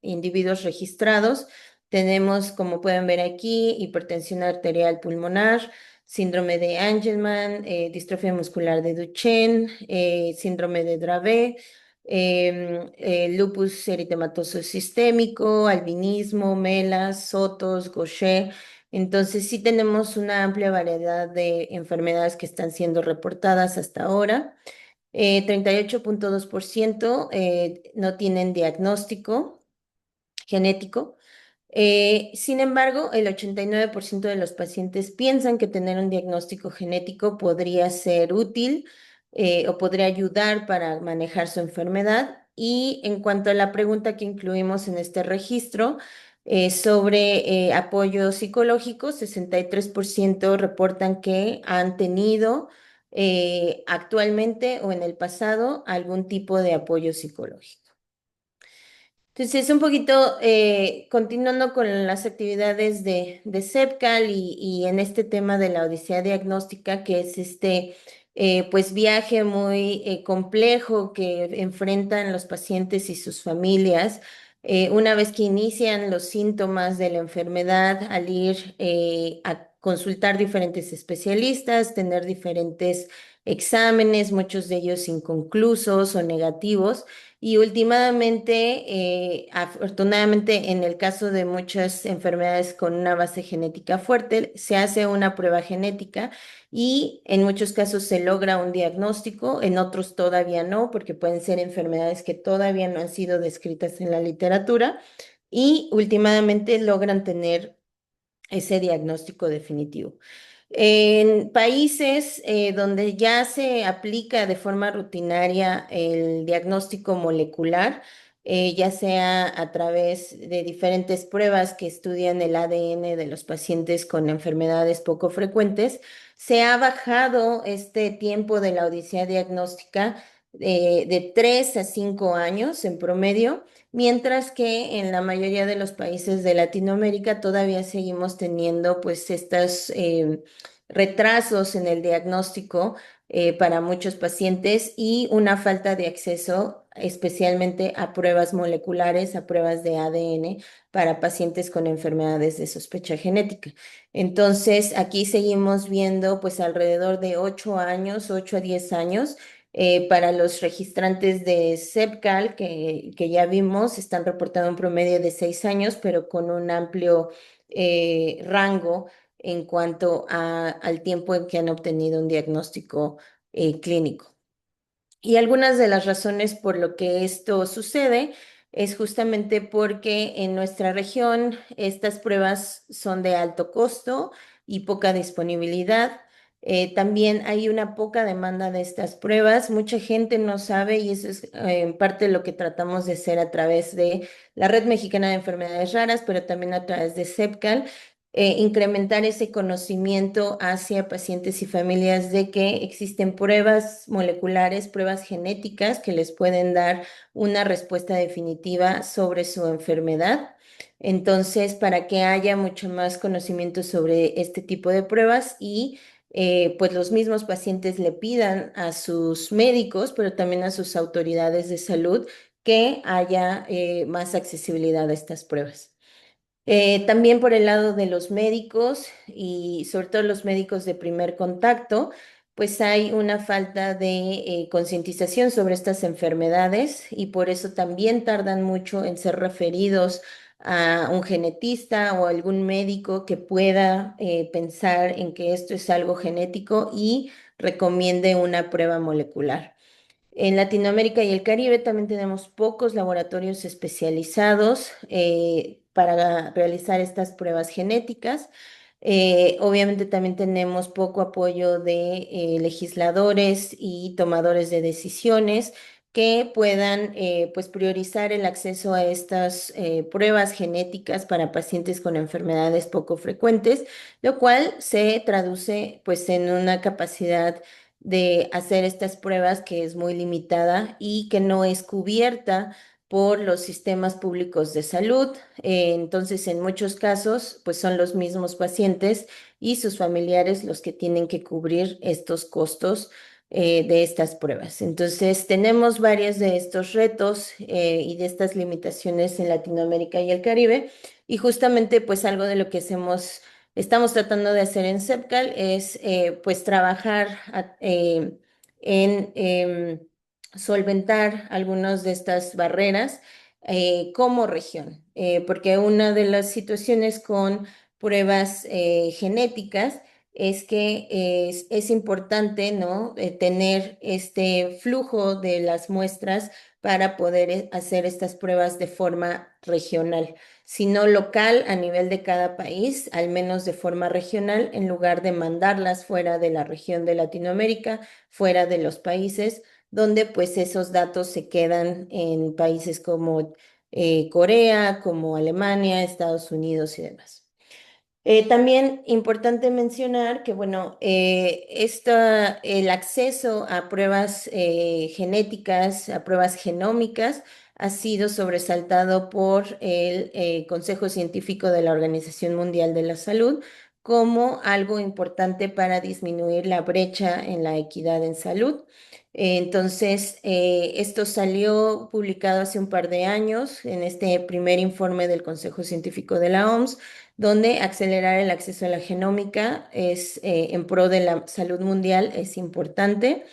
individuos registrados. Tenemos, como pueden ver aquí, hipertensión arterial pulmonar, síndrome de Angelman, distrofia muscular de Duchenne, síndrome de Dravet, lupus eritematoso sistémico, albinismo, melas, Sotos, Gaucher. Entonces, sí tenemos una amplia variedad de enfermedades que están siendo reportadas hasta ahora. 38.2% no tienen diagnóstico genético. Sin embargo, el 89% de los pacientes piensan que tener un diagnóstico genético podría ser útil o podría ayudar para manejar su enfermedad. Y en cuanto a la pregunta que incluimos en este registro sobre apoyo psicológico, 63% reportan que han tenido actualmente o en el pasado algún tipo de apoyo psicológico. Entonces, un poquito continuando con las actividades de CEPCAL y en este tema de la odisea diagnóstica, que es este pues viaje muy complejo que enfrentan los pacientes y sus familias una vez que inician los síntomas de la enfermedad al ir consultar diferentes especialistas, tener diferentes exámenes, muchos de ellos inconclusos o negativos. Y últimamente, afortunadamente, en el caso de muchas enfermedades con una base genética fuerte, se hace una prueba genética y en muchos casos se logra un diagnóstico, en otros todavía no, porque pueden ser enfermedades que todavía no han sido descritas en la literatura y últimamente logran tener ese diagnóstico definitivo. En países donde ya se aplica de forma rutinaria el diagnóstico molecular, ya sea a través de diferentes pruebas que estudian el ADN de los pacientes con enfermedades poco frecuentes, se ha bajado este tiempo de la odisea diagnóstica de 3 a 5 años en promedio. Mientras que en la mayoría de los países de Latinoamérica todavía seguimos teniendo pues estos retrasos en el diagnóstico para muchos pacientes y una falta de acceso especialmente a pruebas moleculares, a pruebas de ADN para pacientes con enfermedades de sospecha genética. Entonces, aquí seguimos viendo pues alrededor de 8 años, 8 a 10 años para los registrantes de CEPCAL, que ya vimos, están reportando un promedio de 6 años, pero con un amplio rango en cuanto al tiempo en que han obtenido un diagnóstico clínico. Y algunas de las razones por lo que esto sucede es justamente porque en nuestra región estas pruebas son de alto costo y poca disponibilidad. También hay una poca demanda de estas pruebas. Mucha gente no sabe y eso es en parte lo que tratamos de hacer a través de la Red Mexicana de Enfermedades Raras, pero también a través de CEPCAL, incrementar ese conocimiento hacia pacientes y familias de que existen pruebas moleculares, pruebas genéticas que les pueden dar una respuesta definitiva sobre su enfermedad. Entonces, para que haya mucho más conocimiento sobre este tipo de pruebas y pues los mismos pacientes le pidan a sus médicos, pero también a sus autoridades de salud, que haya más accesibilidad a estas pruebas. También por el lado de los médicos y sobre todo los médicos de primer contacto, pues hay una falta de concientización sobre estas enfermedades y por eso también tardan mucho en ser referidos a un genetista o algún médico que pueda pensar en que esto es algo genético y recomiende una prueba molecular. En Latinoamérica y el Caribe también tenemos pocos laboratorios especializados para realizar estas pruebas genéticas. Obviamente también tenemos poco apoyo de legisladores y tomadores de decisiones que puedan pues priorizar el acceso a estas pruebas genéticas para pacientes con enfermedades poco frecuentes, lo cual se traduce pues en una capacidad de hacer estas pruebas que es muy limitada y que no es cubierta por los sistemas públicos de salud. Entonces, en muchos casos, pues son los mismos pacientes y sus familiares los que tienen que cubrir estos costos de estas pruebas. Entonces, tenemos varios de estos retos y de estas limitaciones en Latinoamérica y el Caribe. Y justamente, pues algo de lo que estamos tratando de hacer en CEPCAL es pues trabajar en solventar algunas de estas barreras como región, porque una de las situaciones con pruebas genéticas es que es importante, ¿no? Tener este flujo de las muestras para poder hacer estas pruebas de forma regional, sino local a nivel de cada país, al menos de forma regional, en lugar de mandarlas fuera de la región de Latinoamérica, fuera de los países, donde pues esos datos se quedan en países como Corea, como Alemania, Estados Unidos y demás. También importante mencionar que, bueno, el acceso a pruebas genéticas, a pruebas genómicas, ha sido sobresaltado por el Consejo Científico de la Organización Mundial de la Salud como algo importante para disminuir la brecha en la equidad en salud. Entonces, esto salió publicado hace un par de años en este primer informe del Consejo Científico de la OMS, donde acelerar el acceso a la genómica es en pro de la salud mundial es importante,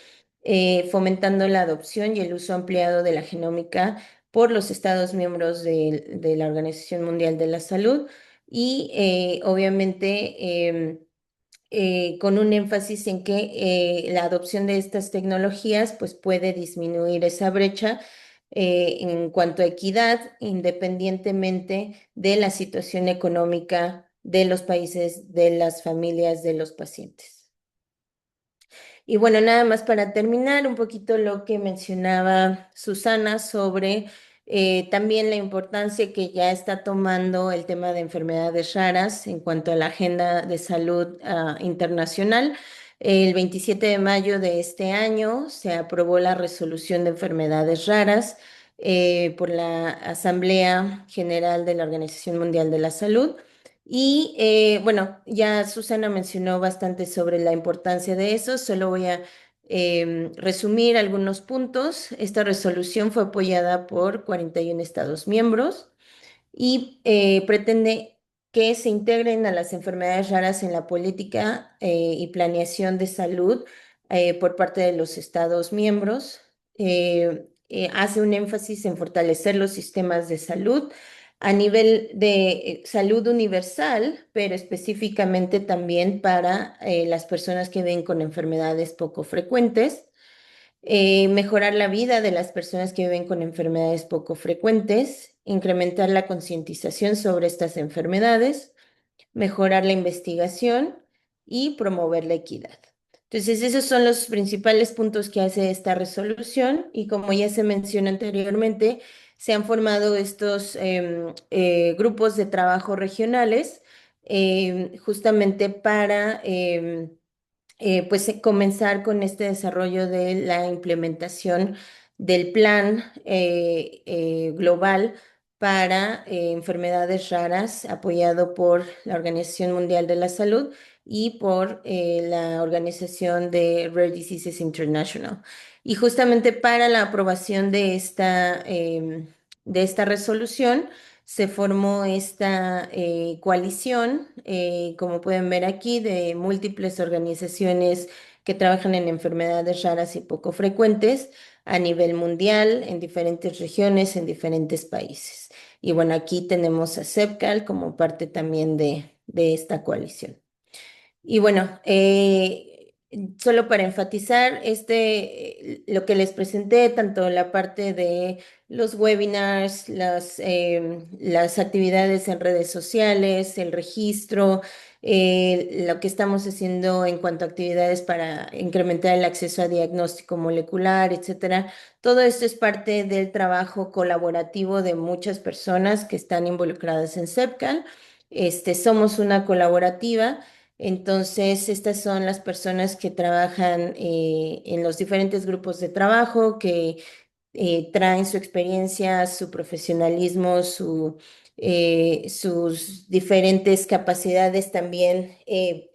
fomentando la adopción y el uso ampliado de la genómica por los Estados miembros de la Organización Mundial de la Salud y obviamente con un énfasis en que la adopción de estas tecnologías pues, puede disminuir esa brecha en cuanto a equidad, independientemente de la situación económica de los países, de las familias, de los pacientes. Y bueno, nada más para terminar, un poquito lo que mencionaba Susana sobre también la importancia que ya está tomando el tema de enfermedades raras en cuanto a la agenda de salud internacional. El 27 de mayo de este año se aprobó la resolución de enfermedades raras por la Asamblea General de la Organización Mundial de la Salud. Y bueno, ya Susana mencionó bastante sobre la importancia de eso, solo voy a resumir algunos puntos. Esta resolución fue apoyada por 41 Estados miembros y pretende que se integren a las enfermedades raras en la política y planeación de salud por parte de los Estados miembros. Hace un énfasis en fortalecer los sistemas de salud a nivel de salud universal, pero específicamente también para las personas que viven con enfermedades poco frecuentes, mejorar la vida de las personas que viven con enfermedades poco frecuentes, incrementar la concientización sobre estas enfermedades, mejorar la investigación y promover la equidad. Entonces, esos son los principales puntos que hace esta resolución y como ya se mencionó anteriormente, se han formado estos grupos de trabajo regionales justamente para pues comenzar con este desarrollo de la implementación del plan global para enfermedades raras, apoyado por la Organización Mundial de la Salud y por la Organización de Rare Diseases International. Y justamente para la aprobación de esta resolución, se formó esta coalición, como pueden ver aquí, de múltiples organizaciones que trabajan en enfermedades raras y poco frecuentes a nivel mundial, en diferentes regiones, en diferentes países. Y bueno, aquí tenemos a CEPCAL como parte también de esta coalición. Y bueno, solo para enfatizar, lo que les presenté, tanto la parte de los webinars, las actividades en redes sociales, el registro, lo que estamos haciendo en cuanto a actividades para incrementar el acceso a diagnóstico molecular, etcétera. Todo esto es parte del trabajo colaborativo de muchas personas que están involucradas en CEPCAL. Somos una colaborativa. Entonces, estas son las personas que trabajan en los diferentes grupos de trabajo, que traen su experiencia, su profesionalismo, sus diferentes capacidades también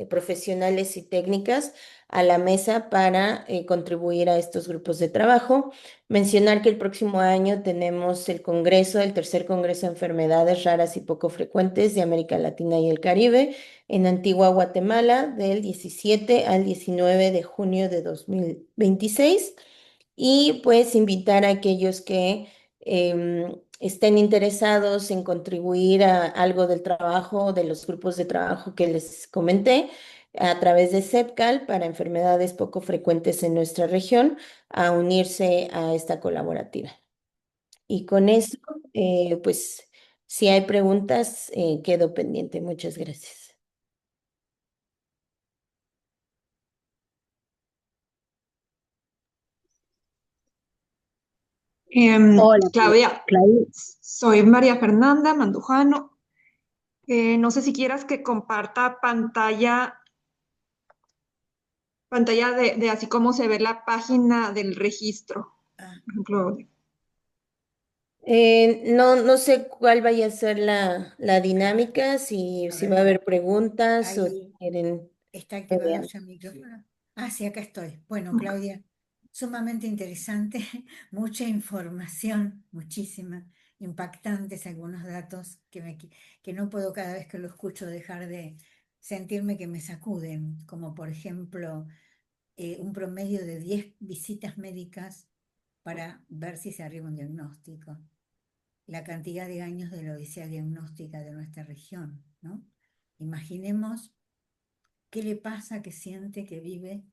profesionales y técnicas a la mesa para contribuir a estos grupos de trabajo. Mencionar que el próximo año tenemos el Congreso, el tercer Congreso de Enfermedades Raras y Poco Frecuentes de América Latina y el Caribe en Antigua Guatemala del 17 al 19 de junio de 2026 y pues invitar a aquellos que estén interesados en contribuir a algo del trabajo, de los grupos de trabajo que les comenté, a través de CEPCAL para enfermedades poco frecuentes en nuestra región, a unirse a esta colaborativa. Y con eso, pues si hay preguntas, quedo pendiente. Muchas gracias. Hola, Claudia, Claudia. soy María Fernanda Mandujano. No sé si quieras que comparta pantalla de así como se ve la página del registro. Ah, Por ejemplo, No sé cuál vaya a ser la dinámica, si a va a ver, haber preguntas o si ahí quieren está que activado vean. ya el micrófono. Ah, sí, acá estoy. Bueno, Claudia, sumamente interesante, mucha información, muchísima. impactantes algunos datos que no puedo cada vez que lo escucho dejar de sentirme que me sacuden, como por ejemplo un promedio de 10 visitas médicas para ver si se arriba un diagnóstico, la cantidad de años de la odisea diagnóstica de nuestra región, ¿no? Imaginemos qué le pasa, qué siente, qué vive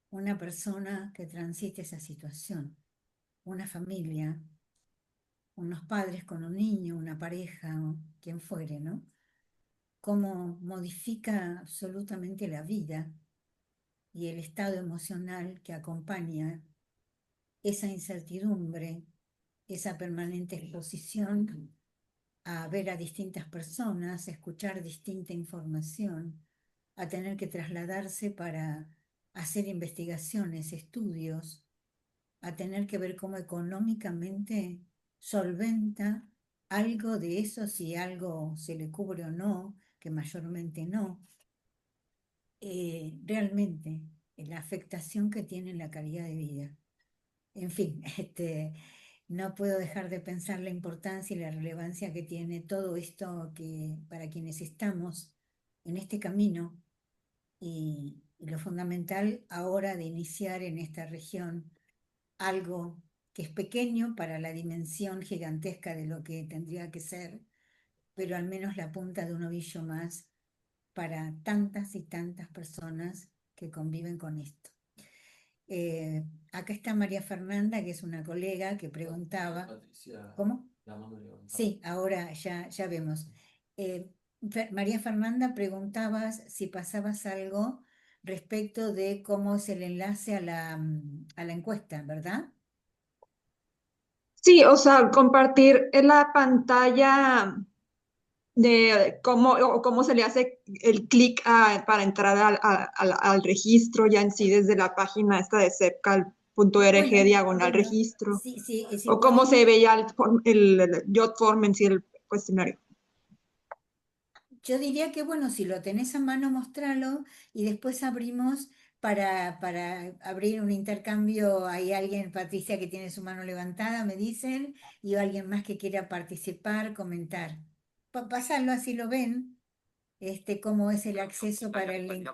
una persona que transite esa situación, una familia, unos padres con un niño, una pareja, o quien fuere, ¿no? Cómo modifica absolutamente la vida y el estado emocional que acompaña esa incertidumbre, esa permanente exposición a ver a distintas personas, a escuchar distinta información, a tener que trasladarse para hacer investigaciones, estudios, a tener que ver cómo económicamente solventa algo de eso, si algo se le cubre o no, que mayormente no. Realmente, la afectación que tiene en la calidad de vida. En fin, no puedo dejar de pensar la importancia y la relevancia que tiene todo esto que para quienes estamos en este camino y lo fundamental ahora de iniciar en esta región algo que es pequeño para la dimensión gigantesca de lo que tendría que ser, pero al menos la punta de un ovillo más para tantas y tantas personas que conviven con esto. Acá está María Fernanda, que es una colega que preguntaba. Patricia, ¿Cómo? la mano levantada. Sí, ahora ya vemos. María Fernanda, preguntabas si pasabas algo respecto de cómo es el enlace a la encuesta, ¿verdad? Sí, o sea, compartir en la pantalla de cómo se le hace el clic para entrar al registro ya en sí desde la página esta de sepcal.org diagonal Bueno, registro, si o cómo se podemos, veía el JotForm en sí, el cuestionario. yo diría que bueno, si lo tenés a mano, mostralo y después abrimos para abrir un intercambio. Hay alguien, Patricia, que tiene su mano levantada, me dicen, y alguien más que quiera participar, comentar. Pásalo así lo ven, cómo es el acceso para el link.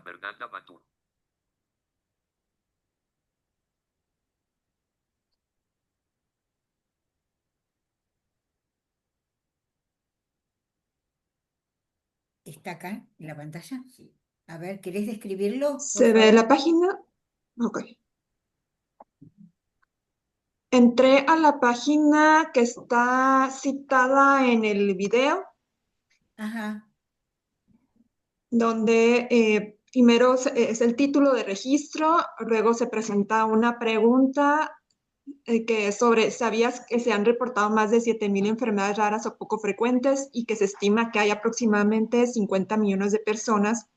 ¿Está acá en la pantalla? Sí. A ver, ¿querés describirlo, por ¿Se ve favor? la página? Ok. Entré a la página que está citada en el video, Ajá, donde primero es el título de registro, luego se presenta una pregunta que es sobre, ¿sabías que se han reportado más de 7,000 enfermedades raras o poco frecuentes y que se estima que hay aproximadamente 50 millones de personas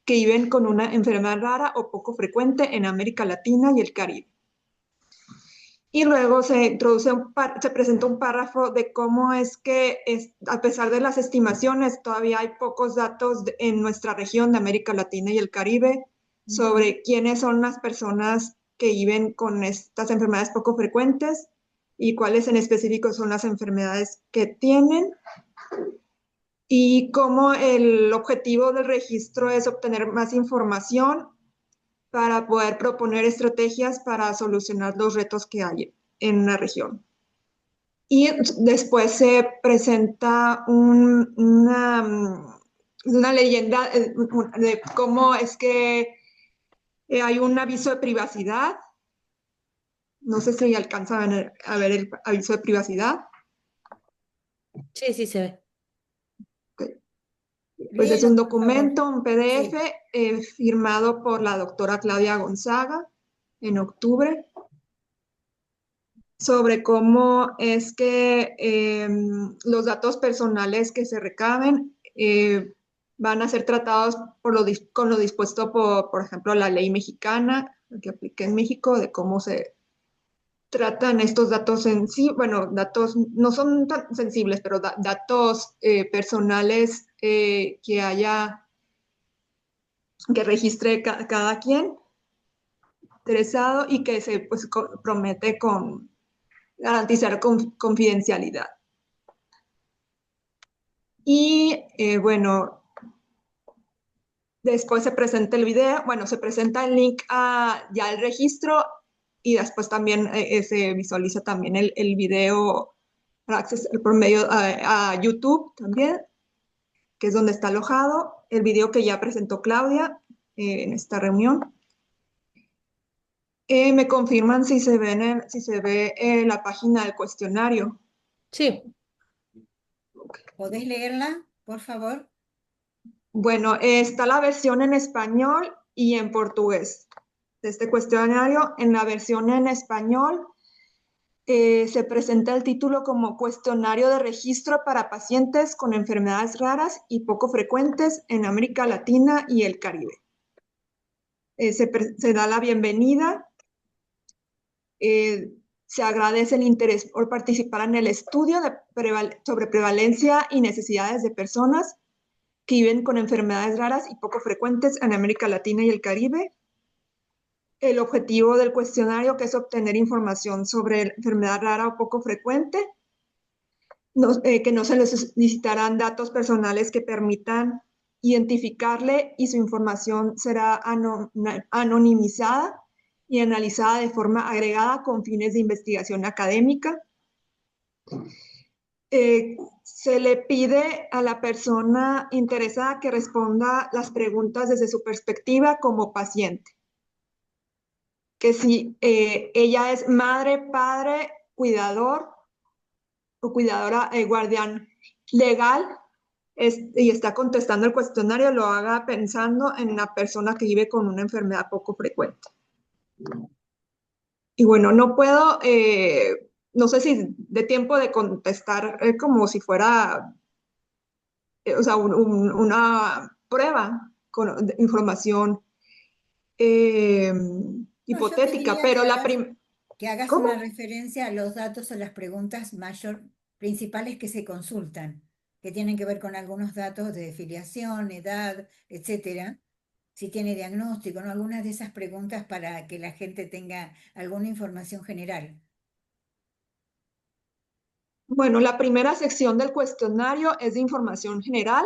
que viven con una enfermedad rara o poco frecuente en América Latina y el Caribe? Y luego se presenta un párrafo de cómo es que, a pesar de las estimaciones, todavía hay pocos datos en nuestra región de América Latina y el Caribe sobre quiénes son las personas que viven con estas enfermedades poco frecuentes y cuáles en específico son las enfermedades que tienen. Y cómo el objetivo del registro es obtener más información para poder proponer estrategias para solucionar los retos que hay en la región. Y después se presenta una leyenda de cómo es que hay un aviso de privacidad. No sé si alcanzan a ver el aviso de privacidad. Sí, sí se ve. Pues es léelo, un por favor. documento, un PDF, Sí. firmado por la doctora Claudia Gonzaga en octubre, sobre cómo es que los datos personales que se recaben van a ser tratados con lo dispuesto por ejemplo, la ley mexicana que aplica en México, de cómo se tratan estos datos en sí. Bueno, datos no son tan sensibles, pero datos personales que registre cada quien interesado y que se promete con garantizar confidencialidad. Y bueno, después se presenta el video, bueno, se presenta el link a ya el registro y después también se visualiza también el video por medio a YouTube también, que es donde está alojado el video que ya presentó Claudia en esta reunión. Me confirman si se si se ve la página del cuestionario. Sí. ¿Podés leerla, por favor? Bueno, está la versión en español y en portugués de este cuestionario. En la versión en español se presenta el título como Cuestionario de Registro para Pacientes con Enfermedades Raras y Poco Frecuentes en América Latina y el Caribe. Se da la bienvenida. Se agradece el interés por participar en el estudio sobre prevalencia y necesidades de personas que viven con enfermedades raras y poco frecuentes en América Latina y el Caribe. El objetivo del cuestionario, que es obtener información sobre enfermedad rara o poco frecuente, que no se necesitarán datos personales que permitan identificarle y su información será anonimizada y analizada de forma agregada con fines de investigación académica. Se le pide a la persona interesada que responda las preguntas desde su perspectiva como paciente. Que si ella es madre, padre, cuidador o cuidadora, guardián legal, y está contestando el cuestionario, lo haga pensando en una persona que vive con una enfermedad poco frecuente. Y bueno, no puedo, no sé si de tiempo de contestar como si fuera, o sea, una prueba con información No, yo te hipotética, diría pero que hagas una ¿Cómo? referencia a los datos o las preguntas principales que se consultan, que tienen que ver con algunos datos de filiación, edad, etcétera. Si tiene diagnóstico, ¿no? Algunas de esas preguntas para que la gente tenga alguna información general. Bueno, la primera sección del cuestionario es de información general.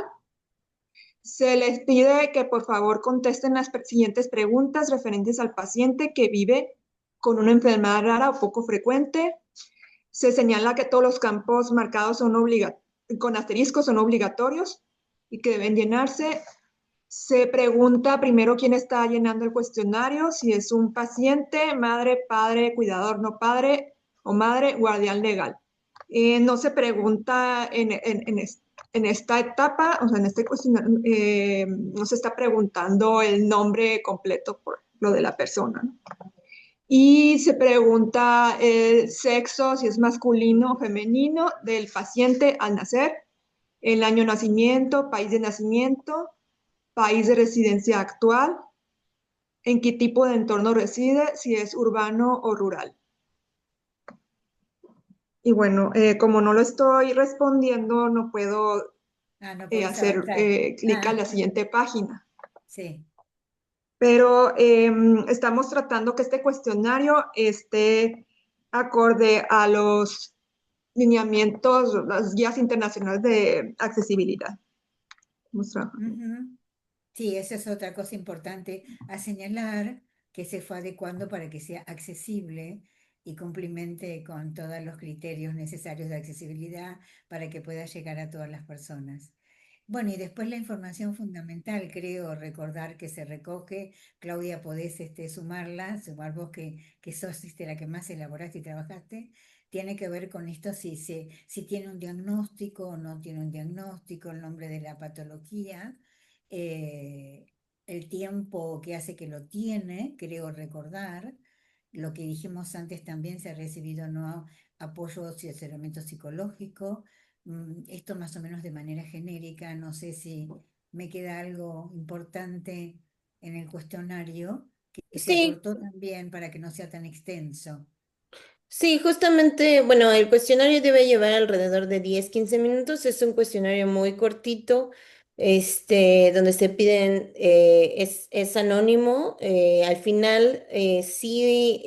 Se les pide que por favor contesten las siguientes preguntas referentes al paciente que vive con una enfermedad rara o poco frecuente. Se señala que todos los campos marcados con asteriscos son obligatorios y que deben llenarse. Se pregunta primero quién está llenando el cuestionario, si es un paciente, madre, padre, cuidador no padre o madre, guardián legal. No se pregunta en esta etapa, o sea, en este cuestionario, no se está preguntando el nombre completo por lo de la persona, ¿no? Y se pregunta el sexo, si es masculino o femenino, del paciente al nacer, el año de nacimiento, país de nacimiento, país de residencia actual, en qué tipo de entorno reside, si es urbano o rural. Y bueno, como no lo estoy respondiendo, no puedo No podés hacer avanzar. clic a la siguiente página. Sí. Pero estamos tratando que este cuestionario esté acorde a los lineamientos, las guías internacionales de accesibilidad. Sí, esa es otra cosa importante a señalar, que se fue adecuando para que sea accesible y cumplimente con todos los criterios necesarios de accesibilidad para que pueda llegar a todas las personas. Bueno, y después la información fundamental, creo recordar que se recoge, Claudia, podés sumar vos que sos la que más elaboraste y trabajaste, tiene que ver con esto si tiene un diagnóstico o no tiene un diagnóstico, el nombre de la patología, eh, el tiempo que hace que lo tiene, creo recordar, lo que dijimos antes también, se ha recibido no apoyo y asesoramiento psicológico, esto más o menos de manera genérica, no sé si me queda algo importante en el cuestionario que se Sí, acortó también para que no sea tan extenso. sí, justamente, bueno, el cuestionario debe llevar alrededor de 10 15 minutos. Es un cuestionario muy cortito, donde se piden, es anónimo. Al final, si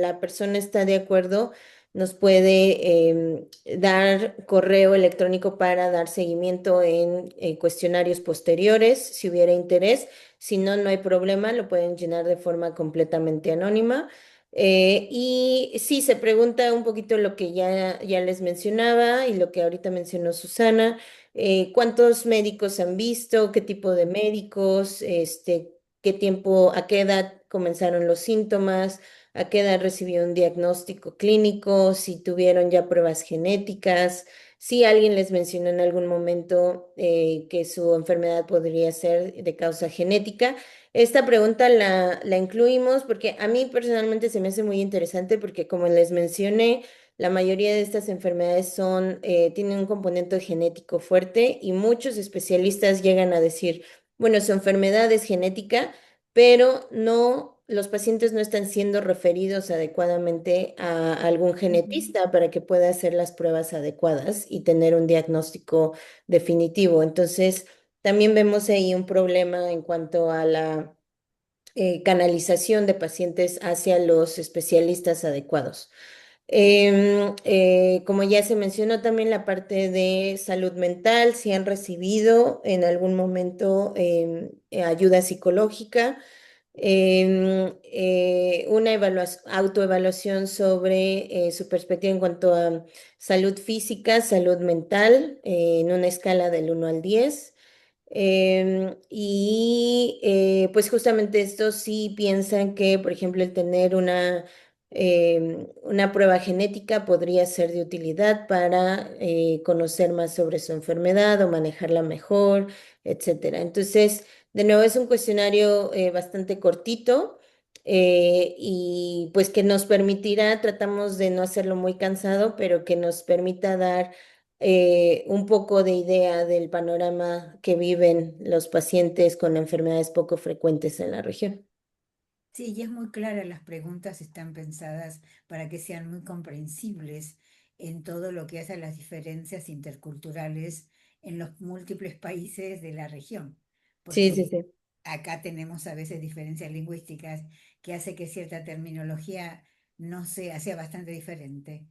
la persona está de acuerdo, nos puede dar correo electrónico para dar seguimiento en cuestionarios posteriores, si hubiera interés. Si no, no hay problema, lo pueden llenar de forma completamente anónima. Y sí, se pregunta un poquito lo que ya les mencionaba y lo que ahorita mencionó Susana. ¿Cuántos médicos han visto? ¿Qué tipo de médicos? ¿Qué tiempo, a qué edad comenzaron los síntomas? ¿A qué edad recibió un diagnóstico clínico? Si tuvieron ya pruebas genéticas, si alguien les mencionó en algún momento que su enfermedad podría ser de causa genética. Esta pregunta la incluimos porque a mí personalmente se me hace muy interesante porque como les mencioné, la mayoría de estas enfermedades tienen un componente genético fuerte y muchos especialistas llegan a decir, bueno, su enfermedad es genética, pero no, los pacientes no están siendo referidos adecuadamente a algún genetista para que pueda hacer las pruebas adecuadas y tener un diagnóstico definitivo. Entonces, también vemos ahí un problema en cuanto a la canalización de pacientes hacia los especialistas adecuados. Como ya se mencionó también la parte de salud mental, si han recibido en algún momento ayuda psicológica, una autoevaluación sobre su perspectiva en cuanto a salud física, salud mental, en una escala del 1 al 10. Pues justamente esto sí piensan que, por ejemplo, el tener una prueba genética podría ser de utilidad para conocer más sobre su enfermedad o manejarla mejor, etcétera. Entonces, de nuevo, es un cuestionario bastante cortito y pues que nos permitirá, tratamos de no hacerlo muy cansado, pero que nos permita dar un poco de idea del panorama que viven los pacientes con enfermedades poco frecuentes en la región. Sí, y es muy clara, las preguntas están pensadas para que sean muy comprensibles en todo lo que hace a las diferencias interculturales en los múltiples países de la región, Sí, sí, porque sí. acá tenemos a veces diferencias lingüísticas que hace que cierta terminología no sea bastante diferente.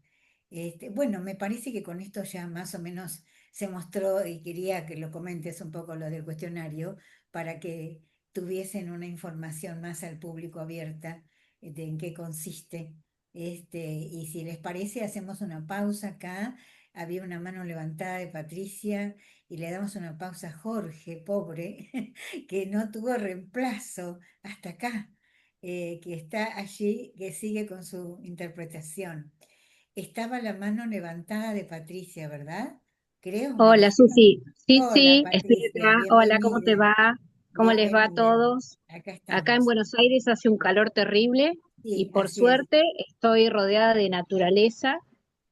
Bueno, me parece que con esto ya más o menos se mostró y quería que lo comentes un poco lo del cuestionario para que tuviesen una información más al público abierta de en qué consiste. Y si les parece, hacemos una pausa acá. Había una mano levantada de Patricia y le damos una pausa a Jorge, pobre, que no tuvo reemplazo hasta acá, que está allí, que sigue con su interpretación. Estaba la mano levantada de Patricia, ¿verdad? Creo, ¿me Hola dijeron? Susi, sí, Hola sí, estoy Patricia, acá. Hola, ¿cómo te bienvenida, va? ¿Cómo les va a bienvenida. todos? Acá Acá en estamos. Buenos Aires hace un calor terrible y Sí, por así es. suerte estoy rodeada de naturaleza,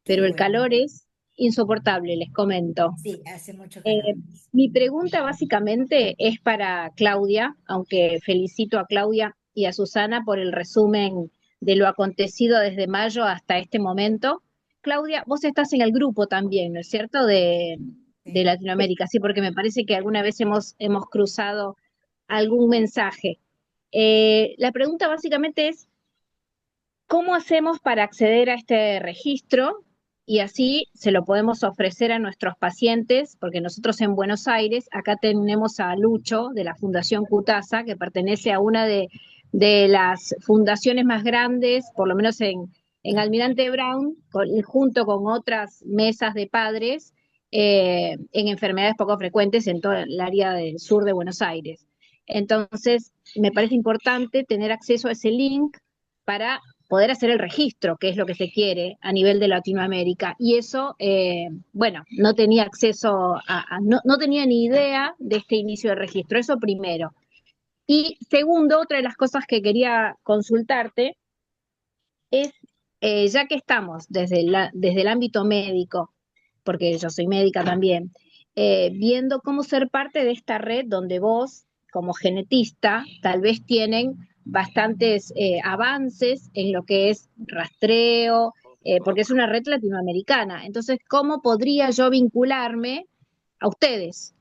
Qué pero el bueno. calor es insoportable, les comento. Sí, hace mucho calor. Eh, Mi pregunta básicamente es para Claudia, aunque felicito a Claudia y a Susana por el resumen de lo acontecido desde mayo hasta este momento. Claudia, vos estás en el grupo también, ¿no es cierto? De Sí. Latinoamérica, sí, porque me parece que alguna vez hemos cruzado algún mensaje. La pregunta básicamente es, ¿cómo hacemos para acceder a este registro? Y así se lo podemos ofrecer a nuestros pacientes, porque nosotros en Buenos Aires, acá tenemos a Lucho de la Fundación Cutasa, que pertenece a una de las fundaciones más grandes, por lo menos en Almirante Brown, junto con otras mesas de padres en enfermedades poco frecuentes en todo el área del sur de Buenos Aires. Entonces, me parece importante tener acceso a ese link para poder hacer el registro, que es lo que se quiere a nivel de Latinoamérica. Y eso, bueno, no tenía acceso no tenía ni idea de este inicio de registro, eso primero. Y segundo, otra de las cosas que quería consultarte es, ya que estamos desde el ámbito médico, porque yo soy médica también, viendo cómo ser parte de esta red donde vos, como genetista, tal vez tienen bastantes avances en lo que es rastreo, porque es una red latinoamericana. Entonces, ¿cómo podría yo vincularme a ustedes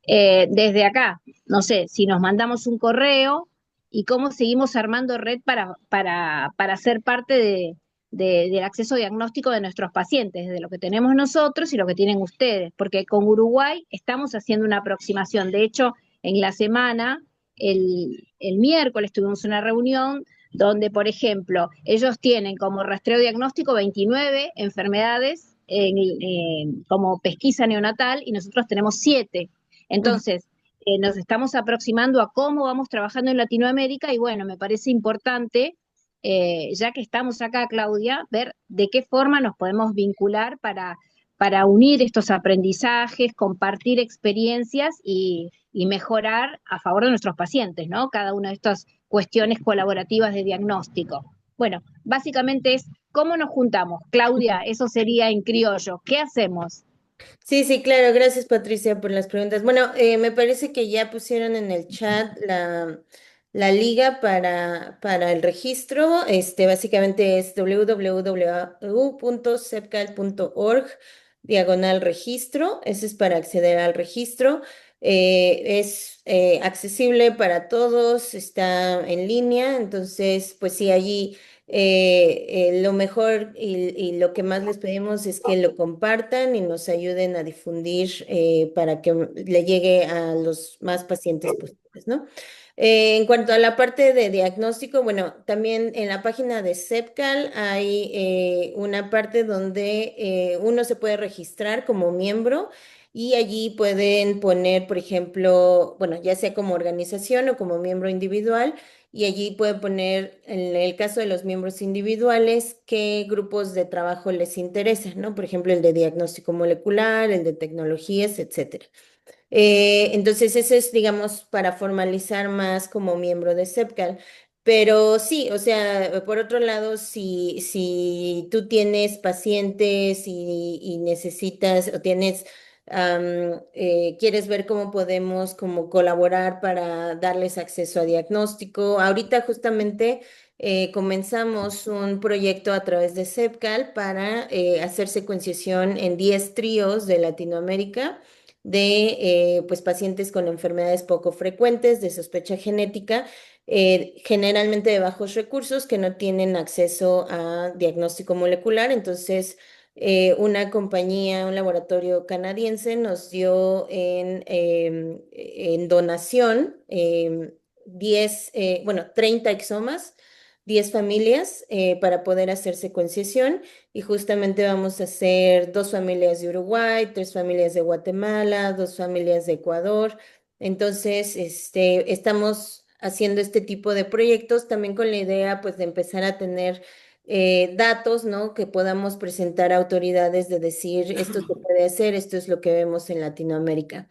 desde acá? No sé, si nos mandamos un correo y cómo seguimos armando red para ser parte del acceso diagnóstico de nuestros pacientes, de lo que tenemos nosotros y lo que tienen ustedes, porque con Uruguay estamos haciendo una aproximación. De hecho, en la semana, el miércoles tuvimos una reunión donde, por ejemplo, ellos tienen como rastreo diagnóstico 29 enfermedades como pesquisa neonatal y nosotros tenemos 7. Entonces, nos estamos aproximando a cómo vamos trabajando en Latinoamérica y bueno, me parece importante, ya que estamos acá, Claudia, ver de qué forma nos podemos vincular para unir estos aprendizajes, compartir experiencias y mejorar a favor de nuestros pacientes, ¿no? Cada una de estas cuestiones colaborativas de diagnóstico. Bueno, básicamente es cómo nos juntamos. Claudia, eso sería en criollo. ¿Qué hacemos? Sí, sí, claro, gracias Patricia por las preguntas. Bueno, me parece que ya pusieron en el chat la liga para el registro. Básicamente es www.cepcal.org/registro. Ese es para acceder al registro. Es accesible para todos, está en línea, entonces, pues sí, allí lo mejor y lo que más les pedimos es que lo compartan y nos ayuden a difundir para que le llegue a los más pacientes posibles, ¿no? En cuanto a la parte de diagnóstico, bueno, también en la página de CEPCAL hay una parte donde uno se puede registrar como miembro y allí pueden poner, por ejemplo, bueno, ya sea como organización o como miembro individual y allí pueden poner, en el caso de los miembros individuales, qué grupos de trabajo les interesan, ¿no? Por ejemplo, el de diagnóstico molecular, el de tecnologías, etcétera. Entonces, eso es, digamos, para formalizar más como miembro de CEPCAL. Pero sí, o sea, por otro lado, si tú tienes pacientes y necesitas o tienes, quieres ver cómo podemos como colaborar para darles acceso a diagnóstico. Ahorita justamente comenzamos un proyecto a través de CEPCAL para hacer secuenciación en 10 tríos de Latinoamérica de pues, pacientes con enfermedades poco frecuentes de sospecha genética, generalmente de bajos recursos que no tienen acceso a diagnóstico molecular. Entonces, una compañía, un laboratorio canadiense nos dio en donación 10, bueno, 30 exomas, 10 familias para poder hacer secuenciación y justamente vamos a hacer 2 familias de Uruguay, 3 familias de Guatemala, 2 familias de Ecuador. Entonces, estamos haciendo este tipo de proyectos también con la idea, pues, de empezar a tener datos, ¿no? Que podamos presentar a autoridades de decir, esto se puede hacer, esto es lo que vemos en Latinoamérica.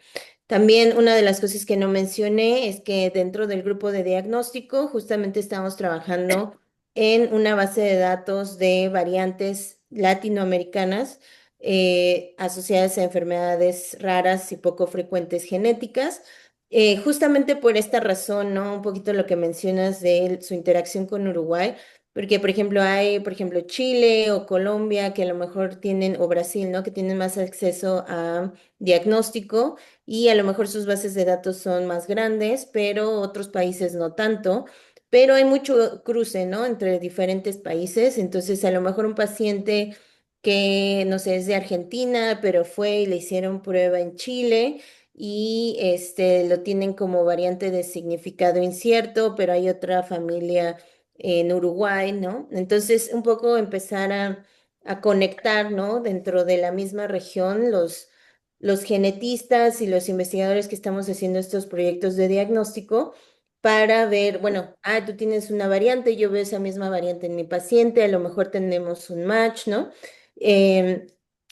También una de las cosas que no mencioné es que dentro del grupo de diagnóstico justamente estamos trabajando en una base de datos de variantes latinoamericanas asociadas a enfermedades raras y poco frecuentes genéticas. Justamente por esta razón, ¿no? Un poquito lo que mencionas de su interacción con Uruguay, porque por ejemplo hay, por ejemplo, Chile o Colombia que a lo mejor tienen, o Brasil, ¿no? Que tienen más acceso a diagnóstico y a lo mejor sus bases de datos son más grandes, pero otros países no tanto. Pero hay mucho cruce, ¿no? Entre diferentes países. Entonces, a lo mejor un paciente que, no sé, es de Argentina, pero fue y le hicieron prueba en Chile y lo tienen como variante de significado incierto, pero hay otra familia en Uruguay, ¿no? Entonces, un poco empezar a conectar, ¿no? Dentro de la misma región, los genetistas y los investigadores que estamos haciendo estos proyectos de diagnóstico para ver, bueno, tú tienes una variante, yo veo esa misma variante en mi paciente, a lo mejor tenemos un match, ¿no? Em,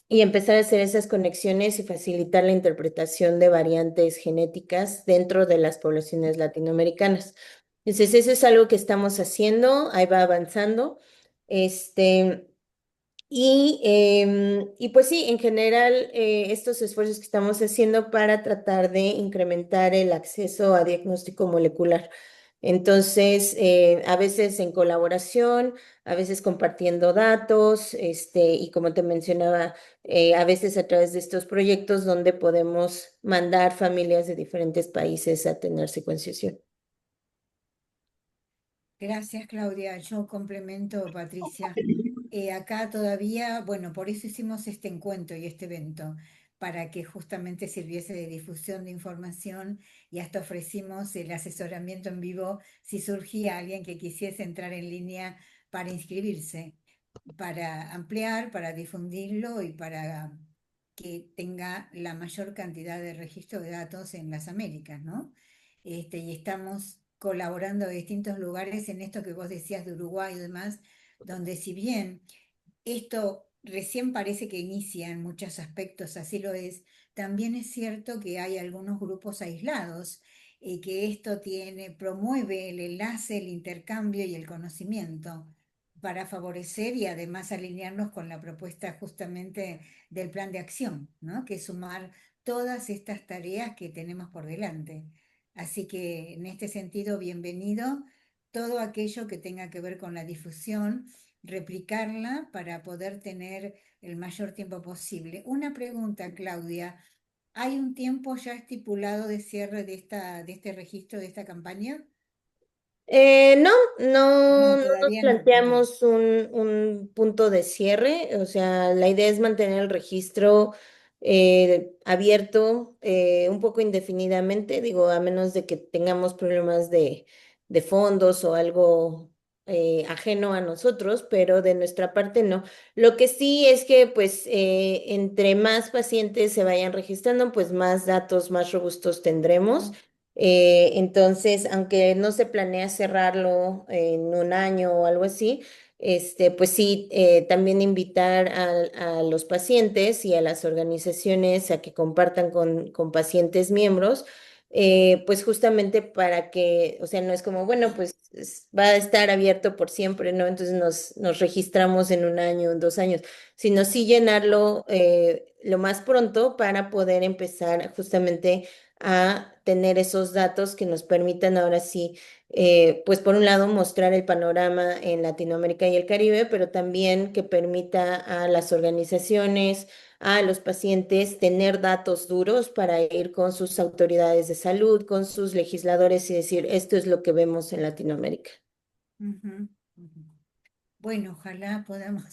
y empezar a hacer esas conexiones y facilitar la interpretación de variantes genéticas dentro de las poblaciones latinoamericanas. Entonces, eso es algo que estamos haciendo, ahí va avanzando. Este, y pues sí, en general, estos esfuerzos que estamos haciendo para tratar de incrementar el acceso a diagnóstico molecular. Entonces, a veces en colaboración, a veces compartiendo datos, y como te mencionaba, a veces a través de estos proyectos donde podemos mandar familias de diferentes países a tener secuenciación. Gracias, Claudia. Yo complemento, Patricia. acá todavía, bueno, por eso hicimos este encuentro y este evento, para que justamente sirviese de difusión de información y hasta ofrecimos el asesoramiento en vivo si surgía alguien que quisiese entrar en línea para inscribirse, para ampliar, para difundirlo y para que tenga la mayor cantidad de registro de datos en las Américas, ¿no? Y estamos colaborando de distintos lugares en esto que vos decías de Uruguay y demás, donde si bien esto recién parece que inicia en muchos aspectos, así lo es, también es cierto que hay algunos grupos aislados y que esto promueve el enlace, el intercambio y el conocimiento para favorecer y además alinearnos con la propuesta justamente del plan de acción, ¿no? Que es sumar todas estas tareas que tenemos por delante. Así que en este sentido, bienvenido todo aquello que tenga que ver con la difusión, replicarla para poder tener el mayor tiempo posible. Una pregunta, Claudia. ¿Hay un tiempo ya estipulado de cierre de este registro, de esta campaña? No, no, No, no nos todavía no. Bien. planteamos un punto de cierre, o sea, la idea es mantener el registro abierto un poco indefinidamente, digo, a menos de que tengamos problemas de fondos o algo ajeno a nosotros, pero de nuestra parte no. Lo que sí es que, pues, entre más pacientes se vayan registrando, pues más datos más robustos tendremos. Ujú. Entonces, aunque no se planea cerrarlo en un año o algo así, pues sí, también invitar a los pacientes y a las organizaciones a que compartan con pacientes miembros, pues justamente para que, o sea, no es como, bueno, pues va a estar abierto por siempre, ¿no? Entonces nos registramos en un año, en 2 años, sino sí llenarlo lo más pronto para poder empezar justamente a tener esos datos que nos permitan ahora sí, pues por un lado mostrar el panorama en Latinoamérica y el Caribe, pero también que permita a las organizaciones, a los pacientes tener datos duros para ir con sus autoridades de salud, con sus legisladores y decir, esto es lo que vemos en Latinoamérica. Ujú, ujú. Bueno, ojalá podamos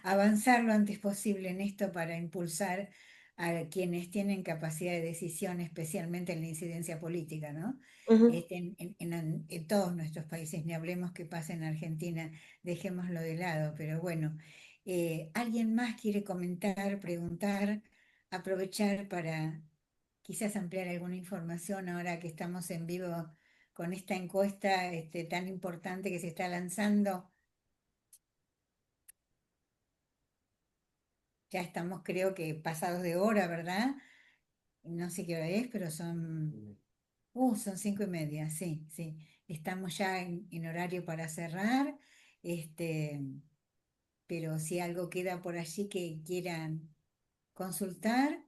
avanzar lo antes posible en esto para impulsar a quienes tienen capacidad de decisión, especialmente en la incidencia política, ¿no? Ujú. En todos nuestros países, ni hablemos que pasa en Argentina, dejémoslo de lado, pero bueno, ¿alguien más quiere comentar, preguntar, aprovechar para quizás ampliar alguna información ahora que estamos en vivo con esta encuesta tan importante que se está lanzando? Ya estamos, creo que pasados de hora, ¿verdad? No sé qué hora es, pero son 5:30, sí, sí. Estamos ya en horario para cerrar, este, pero si algo queda por allí que quieran consultar,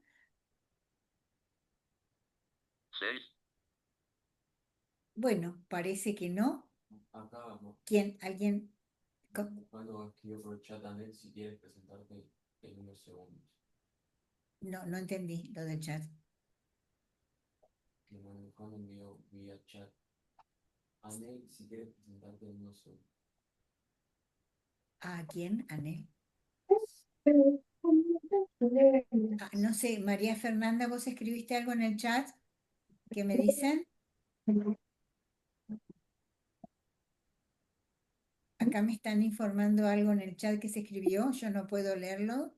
bueno, parece que no. ¿Quién? ¿Alguien? co- No, no entendí lo del chat. ¿A quién? Anel. Ah, no sé, María Fernanda, ¿vos escribiste algo en el chat? ¿Qué me dicen? Acá me están informando algo en el chat que se escribió, yo no puedo leerlo.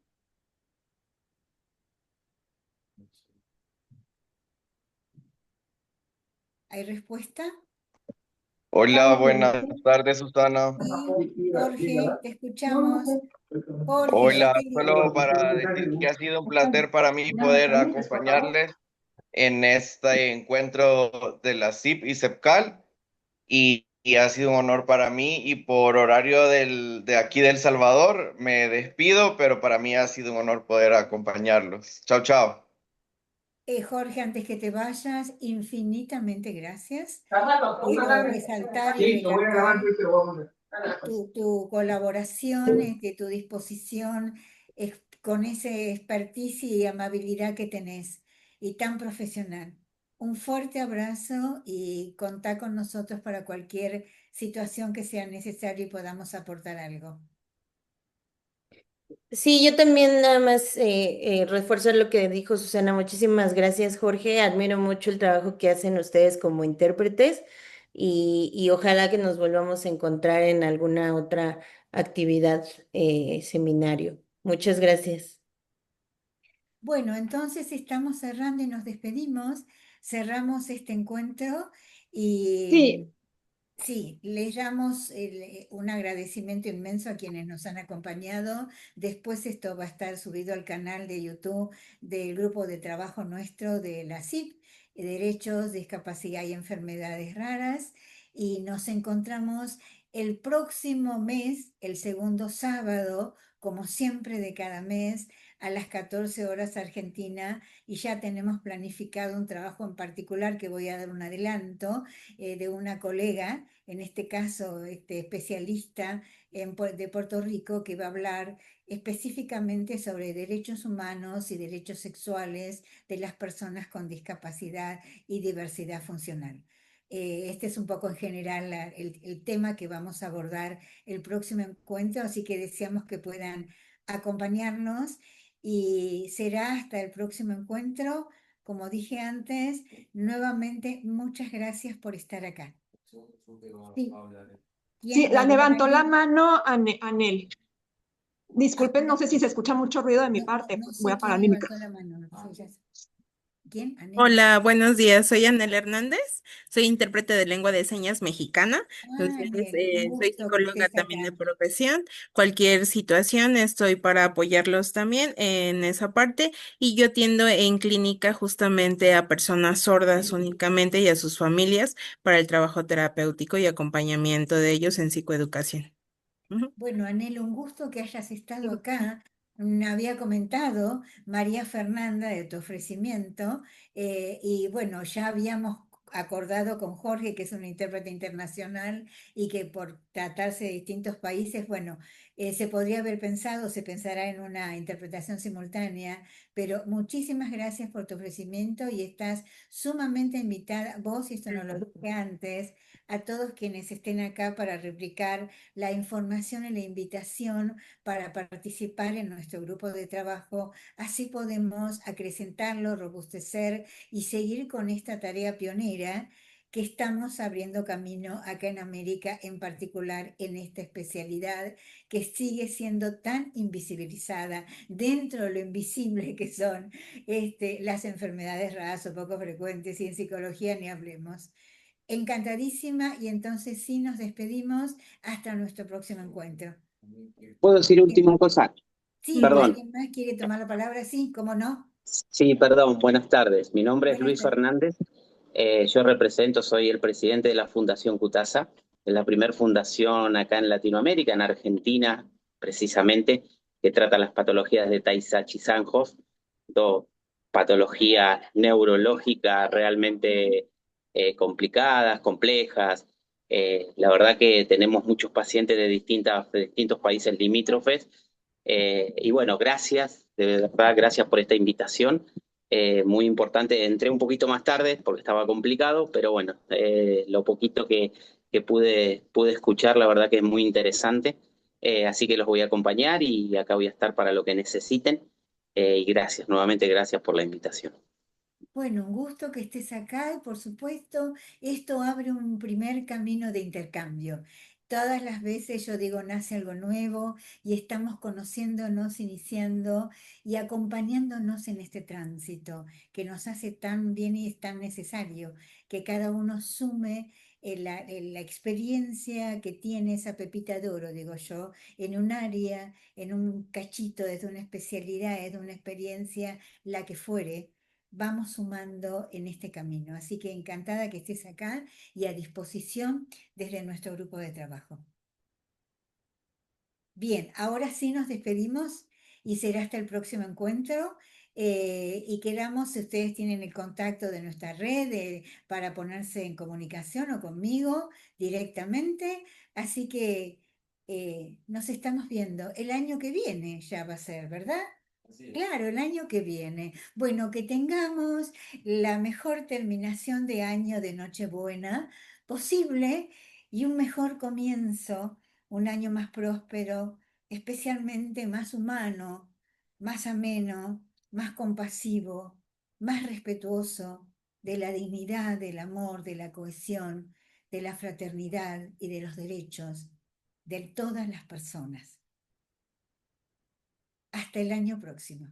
¿Hay respuesta? Hola, buenas tardes, Susana. Sí, Jorge, te escuchamos. Jorge, yo Hola, te solo digo, para decir que ha sido un placer para mí poder acompañarles en este encuentro de la CIP y CEPCAL y ha sido un honor para mí y por horario de aquí de El Salvador me despido, pero para mí ha sido un honor poder acompañarlos. Chao, chao. Jorge, antes que te vayas, infinitamente gracias. Quiero resaltar y recalcar tu colaboración, tu disposición, con ese expertise y amabilidad que tenés y tan profesional. Un fuerte abrazo y contá con nosotros para cualquier situación que sea necesaria y podamos aportar algo. Sí, yo también nada más reforzar lo que dijo Susana. Muchísimas gracias, Jorge. Admiro mucho el trabajo que hacen ustedes como intérpretes y ojalá que nos volvamos a encontrar en alguna otra actividad, seminario. Muchas gracias. Bueno, entonces estamos cerrando y nos despedimos. Cerramos este encuentro y Sí, sí, les damos un agradecimiento inmenso a quienes nos han acompañado. Después esto va a estar subido al canal de YouTube del grupo de trabajo nuestro de la CIP, Derechos, Discapacidad y Enfermedades Raras. Y nos encontramos el próximo mes, el segundo sábado, como siempre de cada mes, a las 14 horas Argentina. Y ya tenemos planificado un trabajo en particular que voy a dar un adelanto de una colega, en este caso especialista de Puerto Rico, que va a hablar específicamente sobre derechos humanos y derechos sexuales de las personas con discapacidad y diversidad funcional. Este es un poco en general el tema que vamos a abordar el próximo encuentro, así que deseamos que puedan acompañarnos y será hasta el próximo encuentro. Como dije antes, nuevamente muchas gracias por estar acá. Sí. sí, ¿Quién? la levantó la Anel. mano Anel. Ah, Disculpen, no no, sé si se escucha mucho ruido de mi no, parte. no Voy a sé apagar quién mi micrófono. levantó la mano. No sé, ya sé. ¿Quién? Anel. Hola, buenos días. Soy Anel Hernández. Soy intérprete de lengua de señas mexicana. Ah, Entonces, Anel, un soy gusto que psicóloga estés también acá. de profesión. Cualquier situación estoy para apoyarlos también en esa parte. Y yo atiendo en clínica justamente a personas sordas únicamente y a sus familias para el trabajo terapéutico y acompañamiento de ellos en psicoeducación. Ujú. Bueno, Anel, un gusto que hayas estado acá. Me había comentado María Fernanda de tu ofrecimiento y bueno, ya habíamos acordado con Jorge, que es un intérprete internacional y que por tratarse de distintos países, bueno, se podría haber pensado, se pensará en una interpretación simultánea, pero muchísimas gracias por tu ofrecimiento y estás sumamente invitada, vos, y esto no lo dije antes, a todos quienes estén acá para replicar la información y la invitación para participar en nuestro grupo de trabajo. Así podemos acrecentarlo, robustecer y seguir con esta tarea pionera que estamos abriendo camino acá en América, en particular en esta especialidad que sigue siendo tan invisibilizada dentro de lo invisible que son las enfermedades raras o poco frecuentes, y en psicología ni hablemos. Encantadísima, y entonces sí nos despedimos hasta nuestro próximo encuentro. ¿Puedo decir Bien. última cosa? Sí, Perdón. ¿alguien más quiere tomar la palabra? Sí, ¿cómo no? Sí, perdón. Buenas tardes. Mi nombre es Buenas Luis tardes. Fernández. Yo represento, soy el presidente de la Fundación CUTASA. Es la primera fundación acá en Latinoamérica, en Argentina, precisamente, que trata las patologías de Tay-Sachs-Sanhoff, dos patologías neurológicas realmente complicadas, complejas. La verdad que tenemos muchos pacientes de distintos países limítrofes. Y bueno, gracias, de verdad, gracias por esta invitación. Muy importante, entré un poquito más tarde porque estaba complicado, pero bueno, lo poquito que pude escuchar, la verdad que es muy interesante. Así que los voy a acompañar y acá voy a estar para lo que necesiten. Y gracias, nuevamente gracias por la invitación. Bueno, un gusto que estés acá y por supuesto esto abre un primer camino de intercambio. Todas las veces yo digo, nace algo nuevo y estamos conociéndonos, iniciando y acompañándonos en este tránsito que nos hace tan bien y es tan necesario que cada uno sume la experiencia que tiene esa pepita de oro, digo yo, en un área, en un cachito, desde una especialidad, desde una experiencia, la que fuere, vamos sumando en este camino. Así que encantada que estés acá y a disposición desde nuestro grupo de trabajo. Bien, ahora sí nos despedimos y será hasta el próximo encuentro. Y quedamos, si ustedes tienen el contacto de nuestra red para ponerse en comunicación o conmigo directamente. Así que nos estamos viendo el año que viene, ya va a ser, ¿verdad? Claro, el año que viene. Bueno, que tengamos la mejor terminación de año de Nochebuena posible y un mejor comienzo, un año más próspero, especialmente más humano, más ameno, más compasivo, más respetuoso de la dignidad, del amor, de la cohesión, de la fraternidad y de los derechos de todas las personas. Hasta el año próximo.